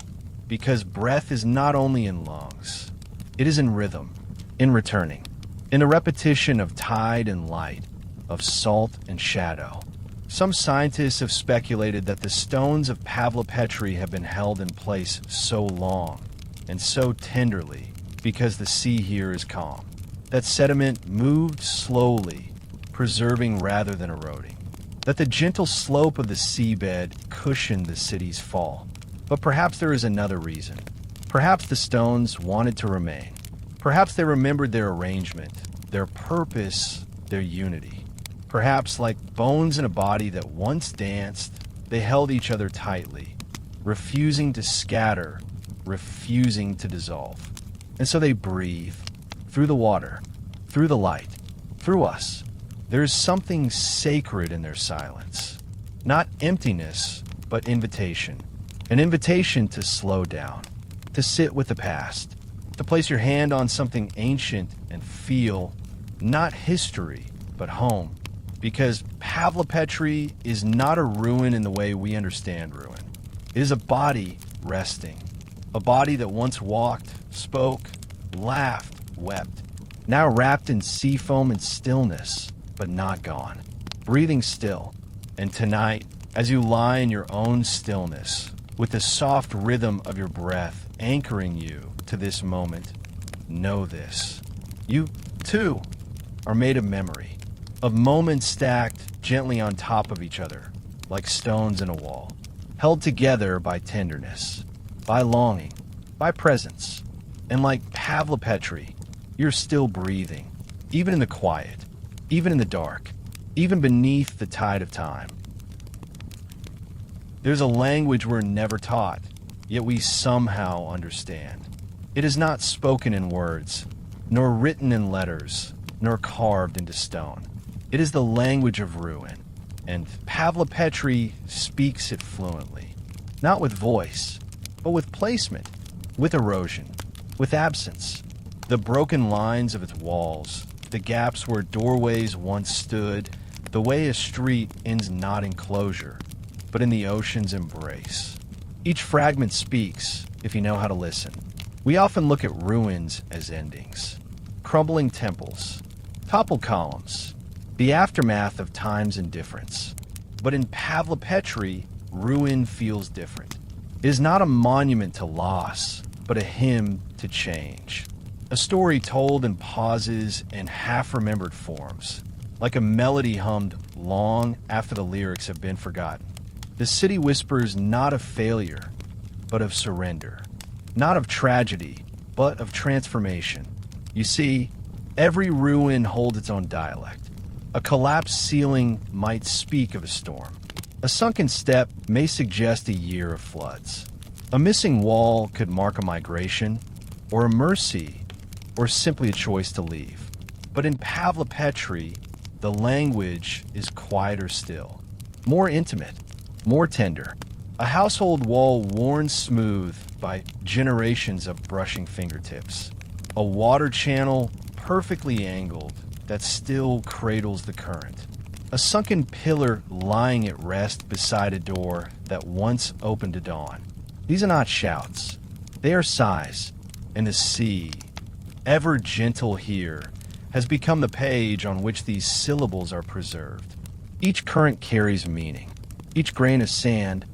because breath is not only in lungs, it is in rhythm, in returning. In the repetition of tide and light, of salt and shadow. Some scientists have speculated that the stones of Pavlopetri have been held in place so long and so tenderly because the sea here is calm. That sediment moved slowly, preserving rather than eroding. That the gentle slope of the seabed cushioned the city's fall. But perhaps there is another reason. Perhaps the stones wanted to remain. Perhaps they remembered their arrangement, their purpose, their unity. Perhaps, like bones in a body that once danced, they held each other tightly, refusing to scatter, refusing to dissolve. And so they breathe, through the water, through the light, through us. There is something sacred in their silence. Not emptiness, but invitation. An invitation to slow down, to sit with the past, to place your hand on something ancient and feel, not history, but home. Because Pavlopetri is not a ruin in the way we understand ruin. It is a body resting. A body that once walked, spoke, laughed, wept. Now wrapped in sea foam and stillness, but not gone. Breathing still. And tonight, as you lie in your own stillness, with the soft rhythm of your breath anchoring you to this moment, know this. You, too, are made of memory, of moments stacked gently on top of each other, like stones in a wall, held together by tenderness, by longing, by presence. And like Pavlopetri, you're still breathing, even in the quiet, even in the dark, even beneath the tide of time. There's a language we're never taught, yet we somehow understand. It is not spoken in words, nor written in letters, nor carved into stone. It is the language of ruin, and Pavlopetri speaks it fluently, not with voice, but with placement, with erosion, with absence. The broken lines of its walls, the gaps where doorways once stood, the way a street ends not in closure, but in the ocean's embrace. Each fragment speaks, if you know how to listen. We often look at ruins as endings. Crumbling temples, toppled columns, the aftermath of time's indifference. But in Pavlopetri, ruin feels different. It is not a monument to loss, but a hymn to change. A story told in pauses and half-remembered forms, like a melody hummed long after the lyrics have been forgotten. The city whispers not of failure, but of surrender. Not of tragedy, but of transformation. You see, every ruin holds its own dialect. A collapsed ceiling might speak of a storm. A sunken step may suggest a year of floods. A missing wall could mark a migration, or a mercy, or simply a choice to leave. But in Pavlopetri, the language is quieter still, more intimate, more tender. A household wall worn smooth by generations of brushing fingertips. A water channel perfectly angled that still cradles the current. A sunken pillar lying at rest beside a door that once opened to dawn. These are not shouts. They are sighs, and the sea, ever gentle here, has become the page on which these syllables are preserved. Each current carries meaning. Each grain of sand,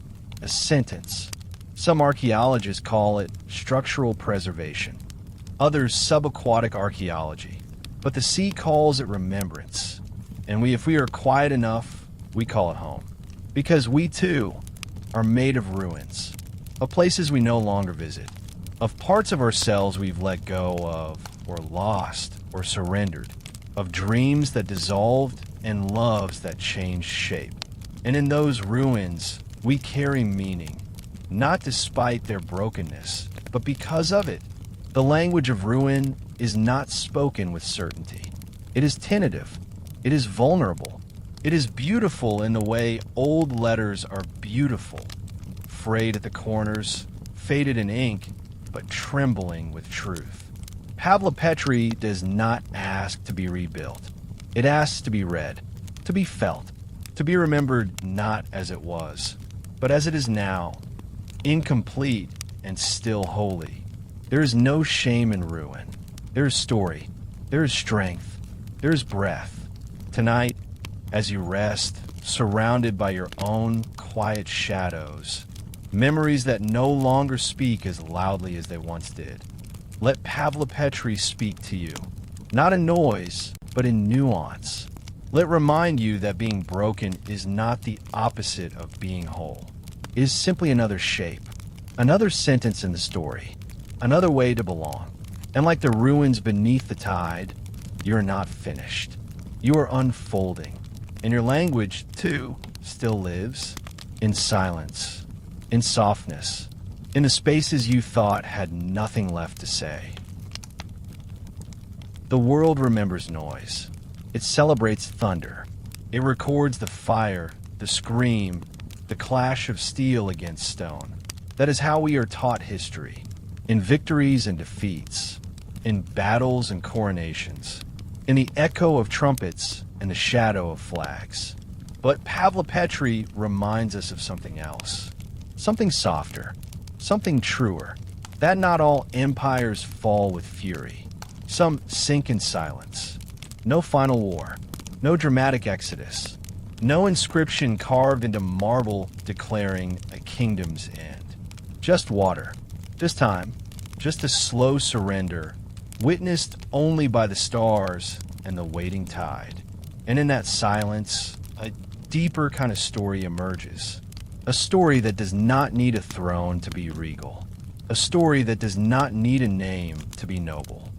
a sentence. Some archaeologists call it structural preservation. Others subaquatic archaeology. But the sea calls it remembrance. And if we are quiet enough, we call it home. Because we too are made of ruins. Of places we no longer visit. Of parts of ourselves we've let go of, or lost, or surrendered. Of dreams that dissolved and loves that changed shape. And in those ruins, we carry meaning, not despite their brokenness, but because of it. The language of ruin is not spoken with certainty. It is tentative. It is vulnerable. It is beautiful in the way old letters are beautiful, frayed at the corners, faded in ink, but trembling with truth. Pavlopetri does not ask to be rebuilt. It asks to be read, to be felt, to be remembered not as it was, but as it is now, incomplete and still holy. There is no shame in ruin. There is story. There is strength. There is breath. Tonight, as you rest, surrounded by your own quiet shadows, memories that no longer speak as loudly as they once did, let Pavlopetri speak to you, not in noise, but in nuance. Let remind you that being broken is not the opposite of being whole. It is simply another shape, another sentence in the story, another way to belong. And like the ruins beneath the tide, you're not finished. You are unfolding. And your language, too, still lives in silence, in softness, in the spaces you thought had nothing left to say. The world remembers noise. It celebrates thunder. It records the fire, the scream, the clash of steel against stone. That is how we are taught history, in victories and defeats, in battles and coronations, in the echo of trumpets and the shadow of flags. But Pavlopetri reminds us of something else, something softer, something truer, that not all empires fall with fury. Some sink in silence. No final war, no dramatic exodus, no inscription carved into marble declaring a kingdom's end. Just water, this time, just a slow surrender, witnessed only by the stars and the waiting tide. And in that silence, a deeper kind of story emerges. A story that does not need a throne to be regal. A story that does not need a name to be noble.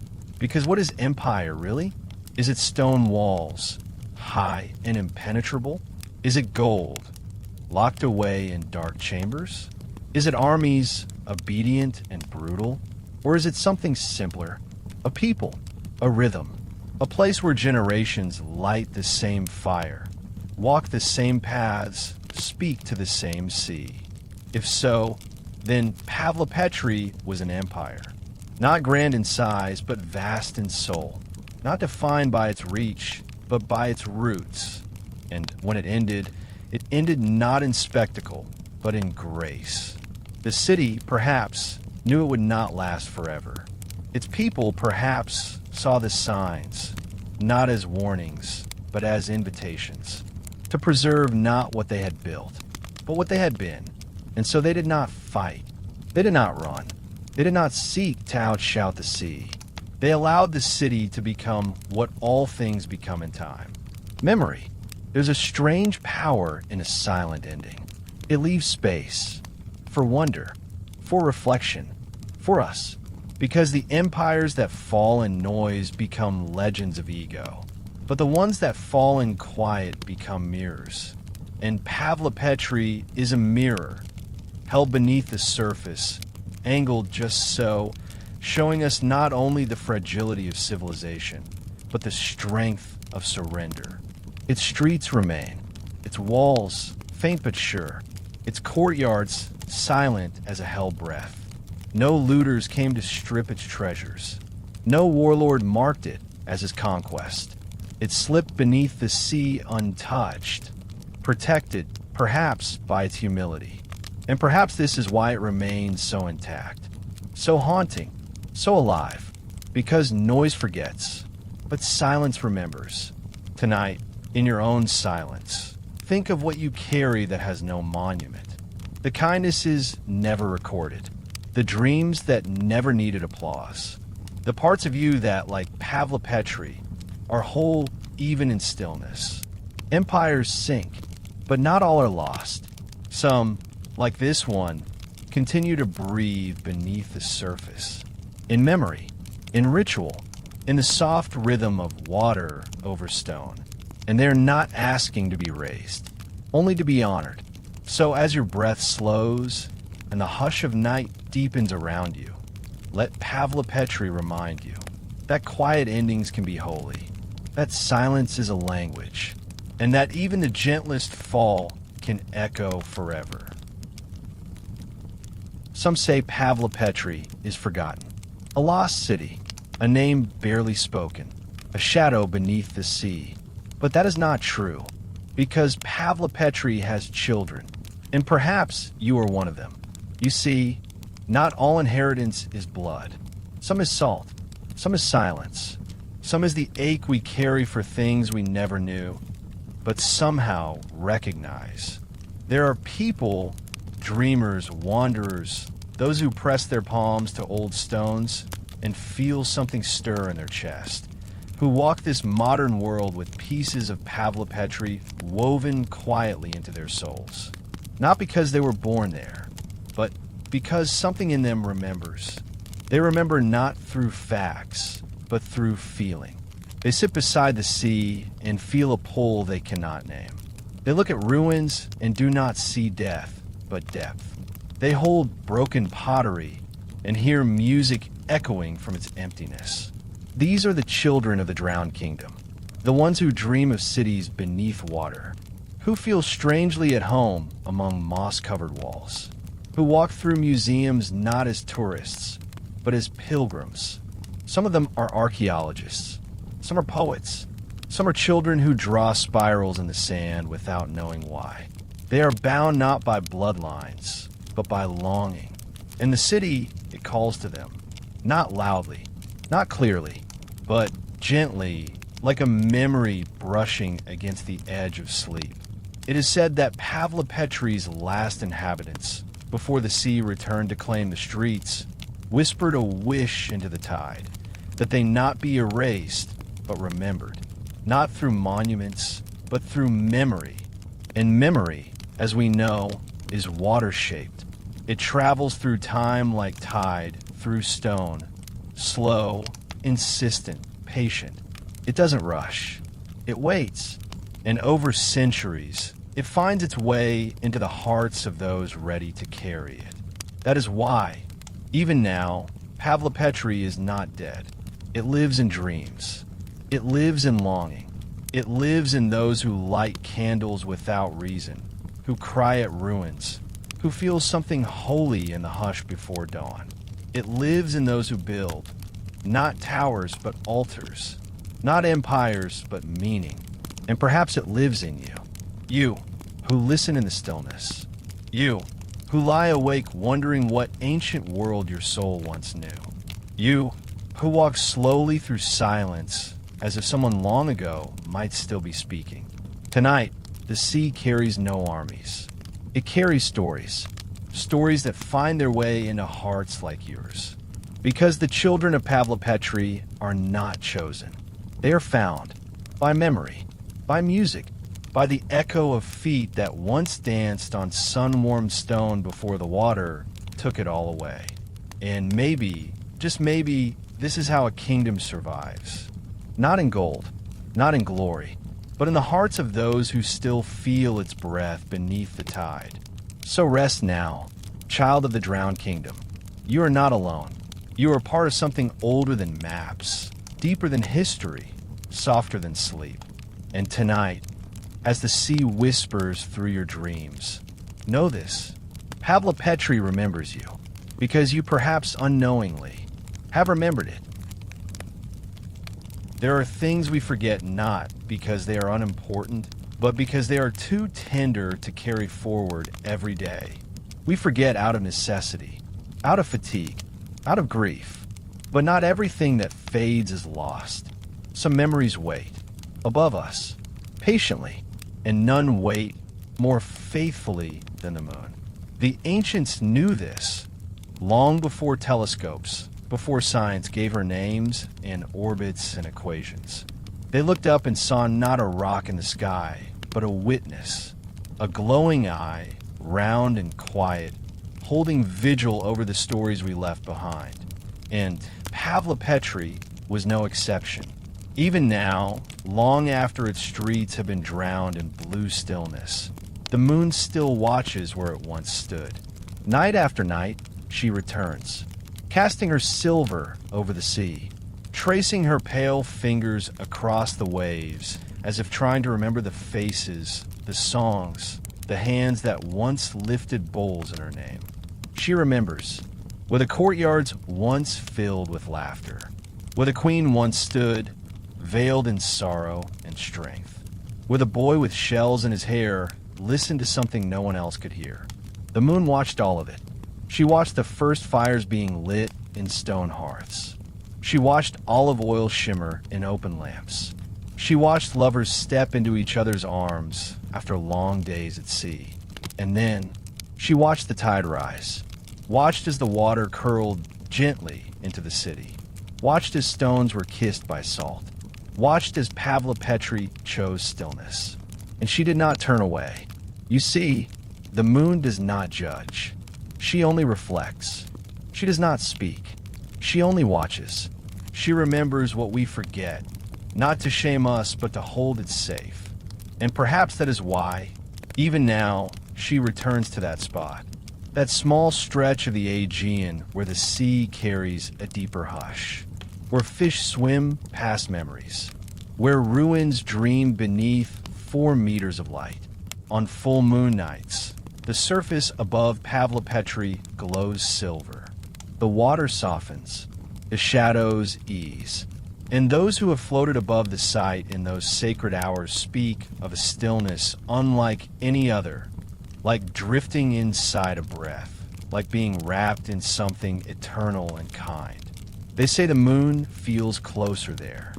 Because what is empire, really? Is it stone walls, high and impenetrable? Is it gold, locked away in dark chambers? Is it armies obedient and brutal? Or is it something simpler? A people, a rhythm, a place where generations light the same fire, walk the same paths, speak to the same sea. If so, then Pavlopetri was an empire. Not grand in size, but vast in soul. Not defined by its reach, but by its roots. And when it ended not in spectacle, but in grace. The city, perhaps, knew it would not last forever. Its people, perhaps, saw the signs, not as warnings, but as invitations, to preserve not what they had built, but what they had been. And so they did not fight. They did not run. They did not seek to outshout the sea. They allowed the city to become what all things become in time. Memory. There's a strange power in a silent ending. It leaves space for wonder, for reflection, for us. Because the empires that fall in noise become legends of ego. But the ones that fall in quiet become mirrors. And Pavlopetri is a mirror, held beneath the surface, angled just so, showing us not only the fragility of civilization, but the strength of surrender. Its streets remain, its walls faint but sure, its courtyards silent as a hell breath. No looters came to strip its treasures. No warlord marked it as his conquest. It slipped beneath the sea untouched, protected perhaps by its humility. And perhaps this is why it remains so intact, so haunting, so alive, because noise forgets, but silence remembers. Tonight, in your own silence, think of what you carry that has no monument. The kindnesses never recorded, the dreams that never needed applause, the parts of you that, like Pavlopetri, are whole even in stillness. Empires sink, but not all are lost. Some, like this one, continue to breathe beneath the surface. In memory, in ritual, in the soft rhythm of water over stone. And they're not asking to be raised, only to be honored. So as your breath slows and the hush of night deepens around you, let Pavlopetri remind you that quiet endings can be holy, that silence is a language, and that even the gentlest fall can echo forever. Some say Pavlopetri is forgotten, a lost city, a name barely spoken, a shadow beneath the sea. But that is not true, because Pavlopetri has children, and perhaps you are one of them. You see, not all inheritance is blood. Some is salt, some is silence, some is the ache we carry for things we never knew, but somehow recognize. There are people, dreamers, wanderers, those who press their palms to old stones and feel something stir in their chest, who walk this modern world with pieces of Pavlopetri woven quietly into their souls. Not because they were born there, but because something in them remembers. They remember not through facts, but through feeling. They sit beside the sea and feel a pull they cannot name. They look at ruins and do not see death, but depth. They hold broken pottery and hear music echoing from its emptiness. These are the children of the drowned kingdom, the ones who dream of cities beneath water, who feel strangely at home among moss-covered walls, who walk through museums not as tourists, but as pilgrims. Some of them are archaeologists, some are poets, some are children who draw spirals in the sand without knowing why. They are bound not by bloodlines, but by longing. In the city, it calls to them, not loudly, not clearly, but gently, like a memory brushing against the edge of sleep. It is said that Pavlopetri's last inhabitants, before the sea returned to claim the streets, whispered a wish into the tide, that they not be erased, but remembered, not through monuments, but through memory. And memory, as we know, is water-shaped. It travels through time like tide, through stone, slow, insistent, patient. It doesn't rush. It waits. And over centuries, it finds its way into the hearts of those ready to carry it. That is why, even now, Pavlopetri is not dead. It lives in dreams. It lives in longing. It lives in those who light candles without reason, who cry at ruins, who feel something holy in the hush before dawn. It lives in those who build, not towers but altars, not empires but meaning. And perhaps it lives in you. You, who listen in the stillness. You, who lie awake wondering what ancient world your soul once knew. You, who walk slowly through silence as if someone long ago might still be speaking. Tonight, the sea carries no armies. It carries stories. Stories that find their way into hearts like yours. Because the children of Pavlopetri are not chosen. They are found by memory, by music, by the echo of feet that once danced on sun-warmed stone before the water took it all away. And maybe, just maybe, this is how a kingdom survives. Not in gold, not in glory, but in the hearts of those who still feel its breath beneath the tide. So rest now, child of the drowned kingdom. You are not alone. You are part of something older than maps, deeper than history, softer than sleep. And tonight, as the sea whispers through your dreams, know this: Pavlopetri remembers you, because you perhaps unknowingly have remembered it. There are things we forget not because they are unimportant, but because they are too tender to carry forward every day. We forget out of necessity, out of fatigue, out of grief. But not everything that fades is lost. Some memories wait, above us, patiently, and none wait more faithfully than the moon. The ancients knew this long before telescopes, before science gave her names and orbits and equations. They looked up and saw not a rock in the sky, but a witness, a glowing eye, round and quiet, holding vigil over the stories we left behind. And Pavlopetri was no exception. Even now, long after its streets have been drowned in blue stillness, the moon still watches where it once stood. Night after night, she returns, casting her silver over the sea, tracing her pale fingers across the waves, as if trying to remember the faces, the songs, the hands that once lifted bowls in her name. She remembers, where the courtyards once filled with laughter, where the queen once stood, veiled in sorrow and strength, where the boy with shells in his hair listened to something no one else could hear. The moon watched all of it. She watched the first fires being lit in stone hearths. She watched olive oil shimmer in open lamps. She watched lovers step into each other's arms after long days at sea. And then she watched the tide rise, watched as the water curled gently into the city, watched as stones were kissed by salt, watched as Pavlopetri chose stillness. And she did not turn away. You see, the moon does not judge. She only reflects. She does not speak. She only watches. She remembers what we forget, not to shame us, but to hold it safe. And perhaps that is why, even now, she returns to that spot, that small stretch of the Aegean where the sea carries a deeper hush, where fish swim past memories, where ruins dream beneath 4 meters of light. On full moon nights, the surface above Pavlopetri glows silver. The water softens, the shadows ease, and those who have floated above the site in those sacred hours speak of a stillness unlike any other, like drifting inside a breath, like being wrapped in something eternal and kind. They say the moon feels closer there,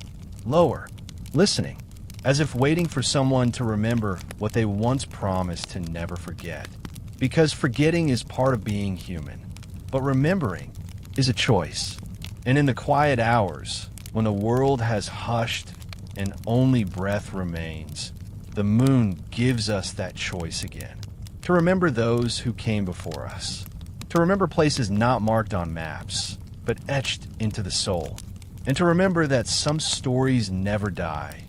lower, listening, as if waiting for someone to remember what they once promised to never forget. Because forgetting is part of being human, but remembering is a choice. And in the quiet hours, when the world has hushed and only breath remains, the moon gives us that choice again. To remember those who came before us. To remember places not marked on maps, but etched into the soul. And to remember that some stories never die.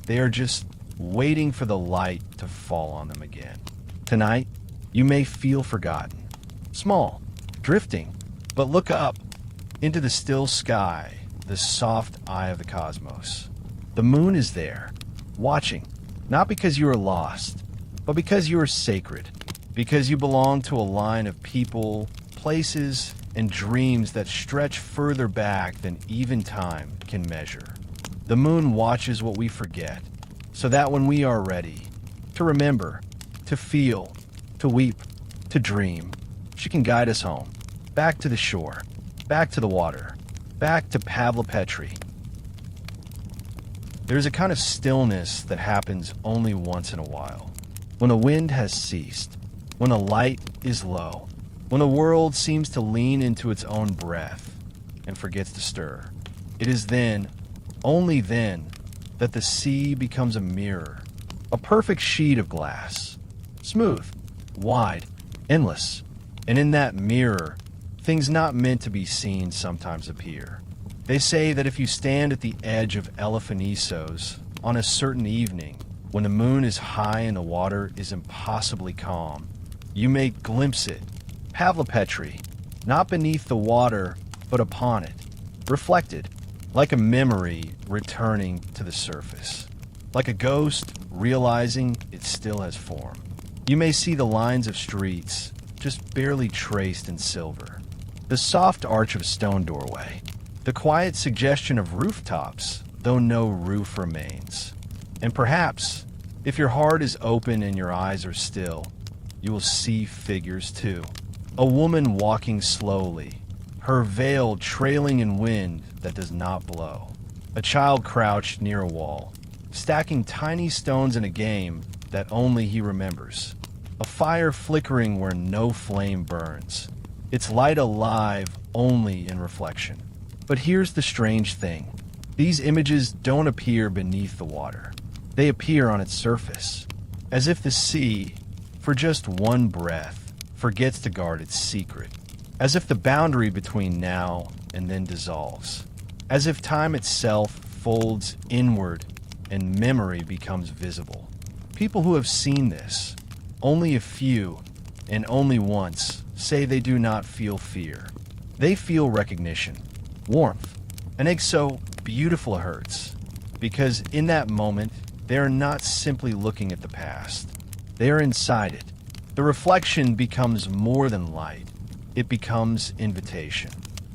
They are just waiting for the light to fall on them again. Tonight, you may feel forgotten. Small, drifting. But look up into the still sky, the soft eye of the cosmos. The moon is there, watching, not because you are lost, but because you are sacred, because you belong to a line of people, places, and dreams that stretch further back than even time can measure. The moon watches what we forget, so that when we are ready to remember, to feel, to weep, to dream, she can guide us home, back to the shore, back to the water, back to Pavlopetri. There's a kind of stillness that happens only once in a while, when the wind has ceased, when the light is low, when the world seems to lean into its own breath and forgets to stir. It is then, only then, that the sea becomes a mirror, a perfect sheet of glass, smooth, wide, endless, and in that mirror, things not meant to be seen sometimes appear. They say that if you stand at the edge of Elephanissos on a certain evening, when the moon is high and the water is impossibly calm, you may glimpse it, Pavlopetri, not beneath the water, but upon it, reflected, like a memory returning to the surface, like a ghost realizing it still has form. You may see the lines of streets, just barely traced in silver, the soft arch of a stone doorway, the quiet suggestion of rooftops, though no roof remains. And perhaps, if your heart is open and your eyes are still, you will see figures too. A woman walking slowly, her veil trailing in wind that does not blow. A child crouched near a wall, stacking tiny stones in a game that only he remembers. A fire flickering where no flame burns, its light alive only in reflection. But here's the strange thing. These images don't appear beneath the water. They appear on its surface, as if the sea, for just one breath, forgets to guard its secret, as if the boundary between now and then dissolves, as if time itself folds inward and memory becomes visible. People who have seen this, only a few, and only once, say they do not feel fear. They feel recognition, warmth, an ache so beautiful it hurts, because in that moment, they are not simply looking at the past. They are inside it. The reflection becomes more than light. It becomes invitation.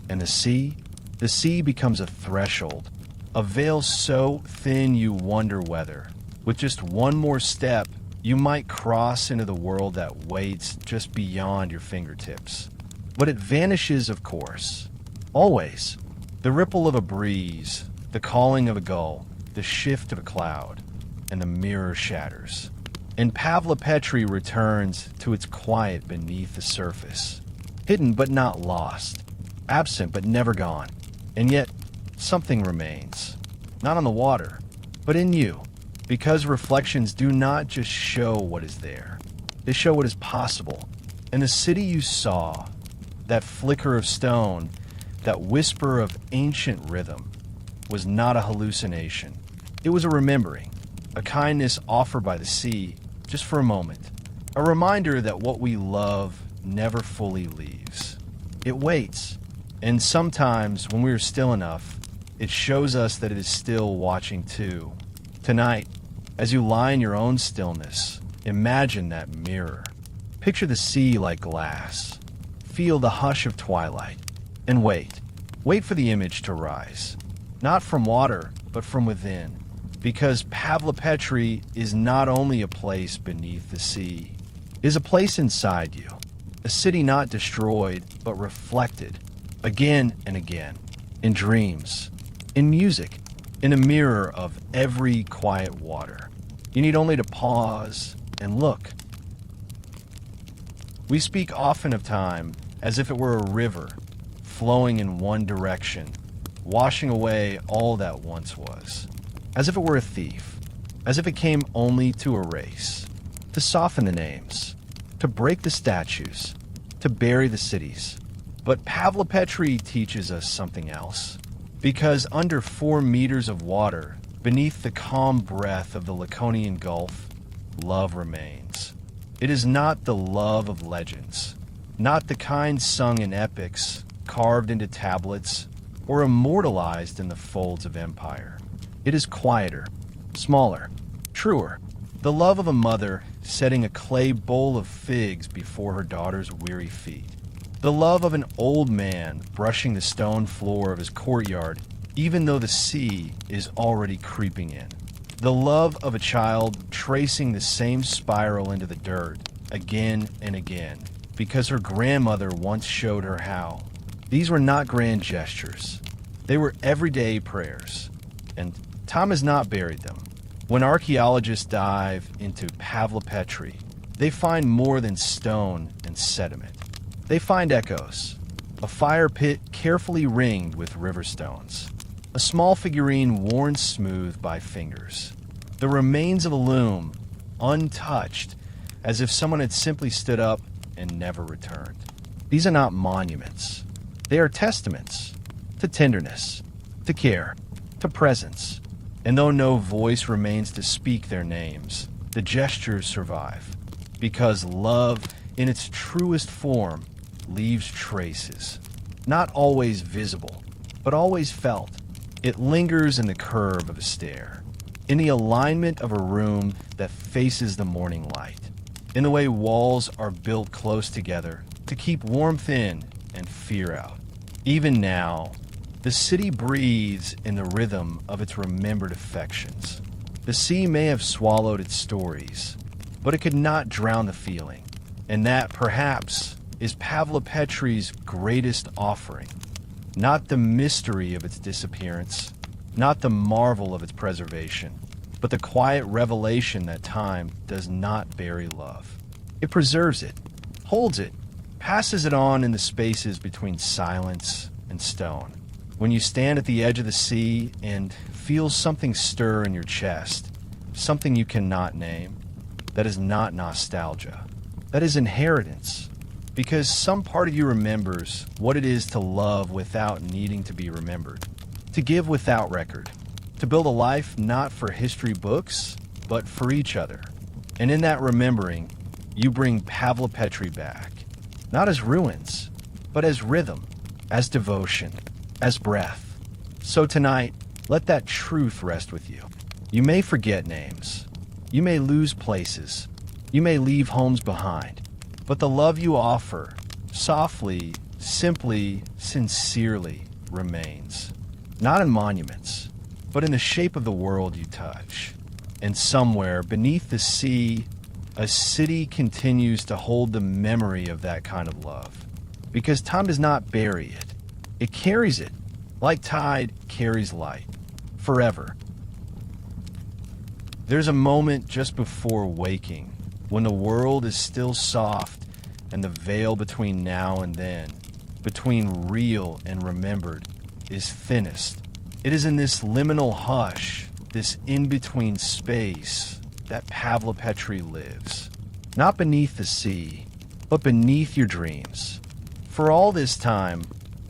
And the sea becomes a threshold, a veil so thin you wonder whether, with just one more step, you might cross into the world that waits just beyond your fingertips. But it vanishes, of course. Always. The ripple of a breeze, the calling of a gull, the shift of a cloud, and the mirror shatters. And Pavlopetri returns to its quiet beneath the surface, hidden but not lost, absent but never gone. And yet, something remains, not on the water, but in you, because reflections do not just show what is there, they show what is possible. And the city you saw, that flicker of stone, that whisper of ancient rhythm, was not a hallucination. It was a remembering, a kindness offered by the sea, just for a moment. A reminder that what we love never fully leaves. It waits, and sometimes, when we are still enough, it shows us that it is still watching too. Tonight, as you lie in your own stillness, imagine that mirror. Picture the sea like glass. Feel the hush of twilight. And wait. Wait for the image to rise. Not from water, but from within. Because Pavlopetri is not only a place beneath the sea, it is a place inside you. A city not destroyed, but reflected, again and again, in dreams, in music, in a mirror of every quiet water. You need only to pause and look. We speak often of time as if it were a river, flowing in one direction, washing away all that once was. As if it were a thief, as if it came only to erase, to soften the names, to break the statues, to bury the cities. But Pavlopetri teaches us something else, because under 4 meters of water, beneath the calm breath of the Laconian Gulf, love remains. It is not the love of legends. Not the kind sung in epics, carved into tablets, or immortalized in the folds of empire. It is quieter, smaller, truer. The love of a mother setting a clay bowl of figs before her daughter's weary feet. The love of an old man brushing the stone floor of his courtyard even though the sea is already creeping in. The love of a child tracing the same spiral into the dirt again and again because her grandmother once showed her how. These were not grand gestures. They were everyday prayers, and Tom has not buried them. When archaeologists dive into Pavlopetri, they find more than stone and sediment. They find echoes, a fire pit carefully ringed with river stones, a small figurine worn smooth by fingers, the remains of a loom, untouched, as if someone had simply stood up and never returned. These are not monuments. They are testaments to tenderness, to care, to presence. And though no voice remains to speak their names, the gestures survive, because love, in its truest form, leaves traces, not always visible, but always felt. It lingers in the curve of a stair, in the alignment of a room that faces the morning light, in the way walls are built close together to keep warmth in and fear out. Even now, the city breathes in the rhythm of its remembered affections. The sea may have swallowed its stories, but it could not drown the feeling. And that, perhaps, is Pavlopetri's greatest offering. Not the mystery of its disappearance, not the marvel of its preservation, but the quiet revelation that time does not bury love. It preserves it, holds it, passes it on in the spaces between silence and stone. When you stand at the edge of the sea and feel something stir in your chest, something you cannot name, that is not nostalgia. That is inheritance. Because some part of you remembers what it is to love without needing to be remembered, to give without record, to build a life not for history books, but for each other. And in that remembering, you bring Pavlopetri back, not as ruins, but as rhythm, as devotion, as breath. So tonight, let that truth rest with you. You may forget names. You may lose places. You may leave homes behind. But the love you offer, softly, simply, sincerely, remains. Not in monuments, but in the shape of the world you touch. And somewhere beneath the sea, a city continues to hold the memory of that kind of love. Because time does not bury it. It carries it, like tide carries light, forever. There's a moment just before waking, when the world is still soft and the veil between now and then, between real and remembered, is thinnest. It is in this liminal hush, this in-between space, that Pavlopetri lives. Not beneath the sea, but beneath your dreams. For all this time,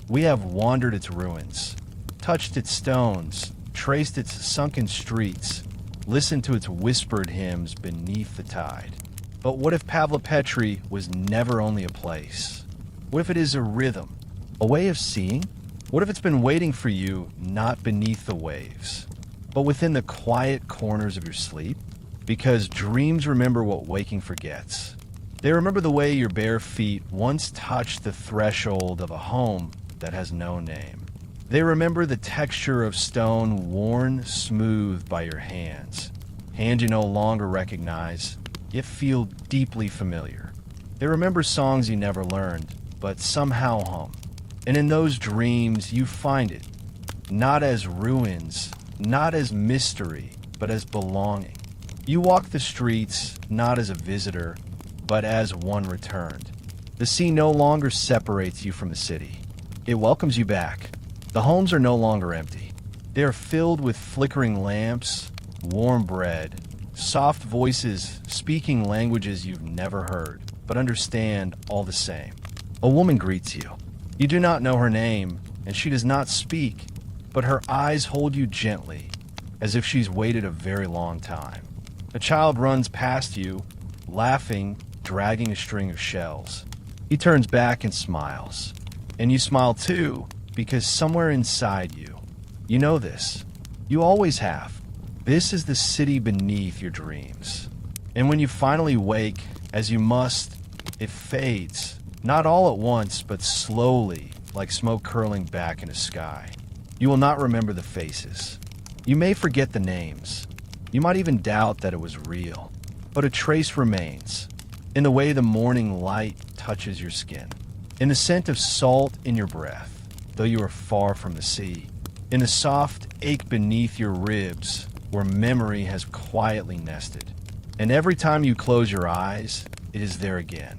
we have wandered its ruins, touched its stones, traced its sunken streets, listened to its whispered hymns beneath the tide. But what if Pavlopetri was never only a place? What if it is a rhythm, a way of seeing? What if it's been waiting for you not beneath the waves, but within the quiet corners of your sleep? Because dreams remember what waking forgets. They remember the way your bare feet once touched the threshold of a home that has no name. They remember the texture of stone worn smooth by your hands, hands you no longer recognize, yet feel deeply familiar. They remember songs you never learned, but somehow hum. And in those dreams, you find it, not as ruins, not as mystery, but as belonging. You walk the streets, not as a visitor, but as one returned. The sea no longer separates you from the city. It welcomes you back. The homes are no longer empty. They are filled with flickering lamps, warm bread, soft voices speaking languages you've never heard, but understand all the same. A woman greets you. You do not know her name, and she does not speak, but her eyes hold you gently, as if she's waited a very long time. A child runs past you, laughing, dragging a string of shells. He turns back and smiles. And you smile too, because somewhere inside you, you know this. You always have. This is the city beneath your dreams. And when you finally wake, as you must, it fades. Not all at once, but slowly, like smoke curling back in the sky. You will not remember the faces. You may forget the names. You might even doubt that it was real. But a trace remains. In the way the morning light touches your skin. In the scent of salt in your breath, though you are far from the sea. In the soft ache beneath your ribs, where memory has quietly nested. And every time you close your eyes, it is there again.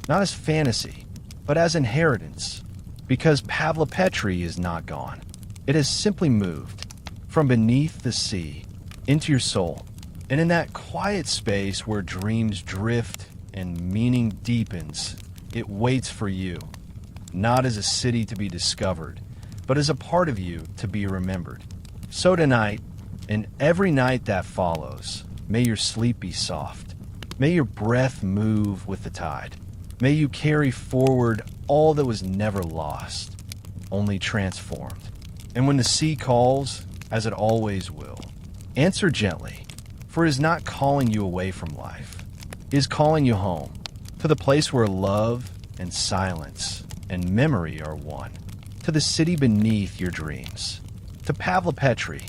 Not as fantasy, but as inheritance. Because Pavlopetri is not gone. It has simply moved from beneath the sea into your soul. And in that quiet space where dreams drift and meaning deepens, it waits for you. Not as a city to be discovered, but as a part of you to be remembered. So tonight, and every night that follows, may your sleep be soft. May your breath move with the tide. May you carry forward all that was never lost, only transformed. And when the sea calls, as it always will, answer gently, for it is not calling you away from life. It is calling you home, to the place where love and silence and memory are one, to the city beneath your dreams, to Pavlopetri,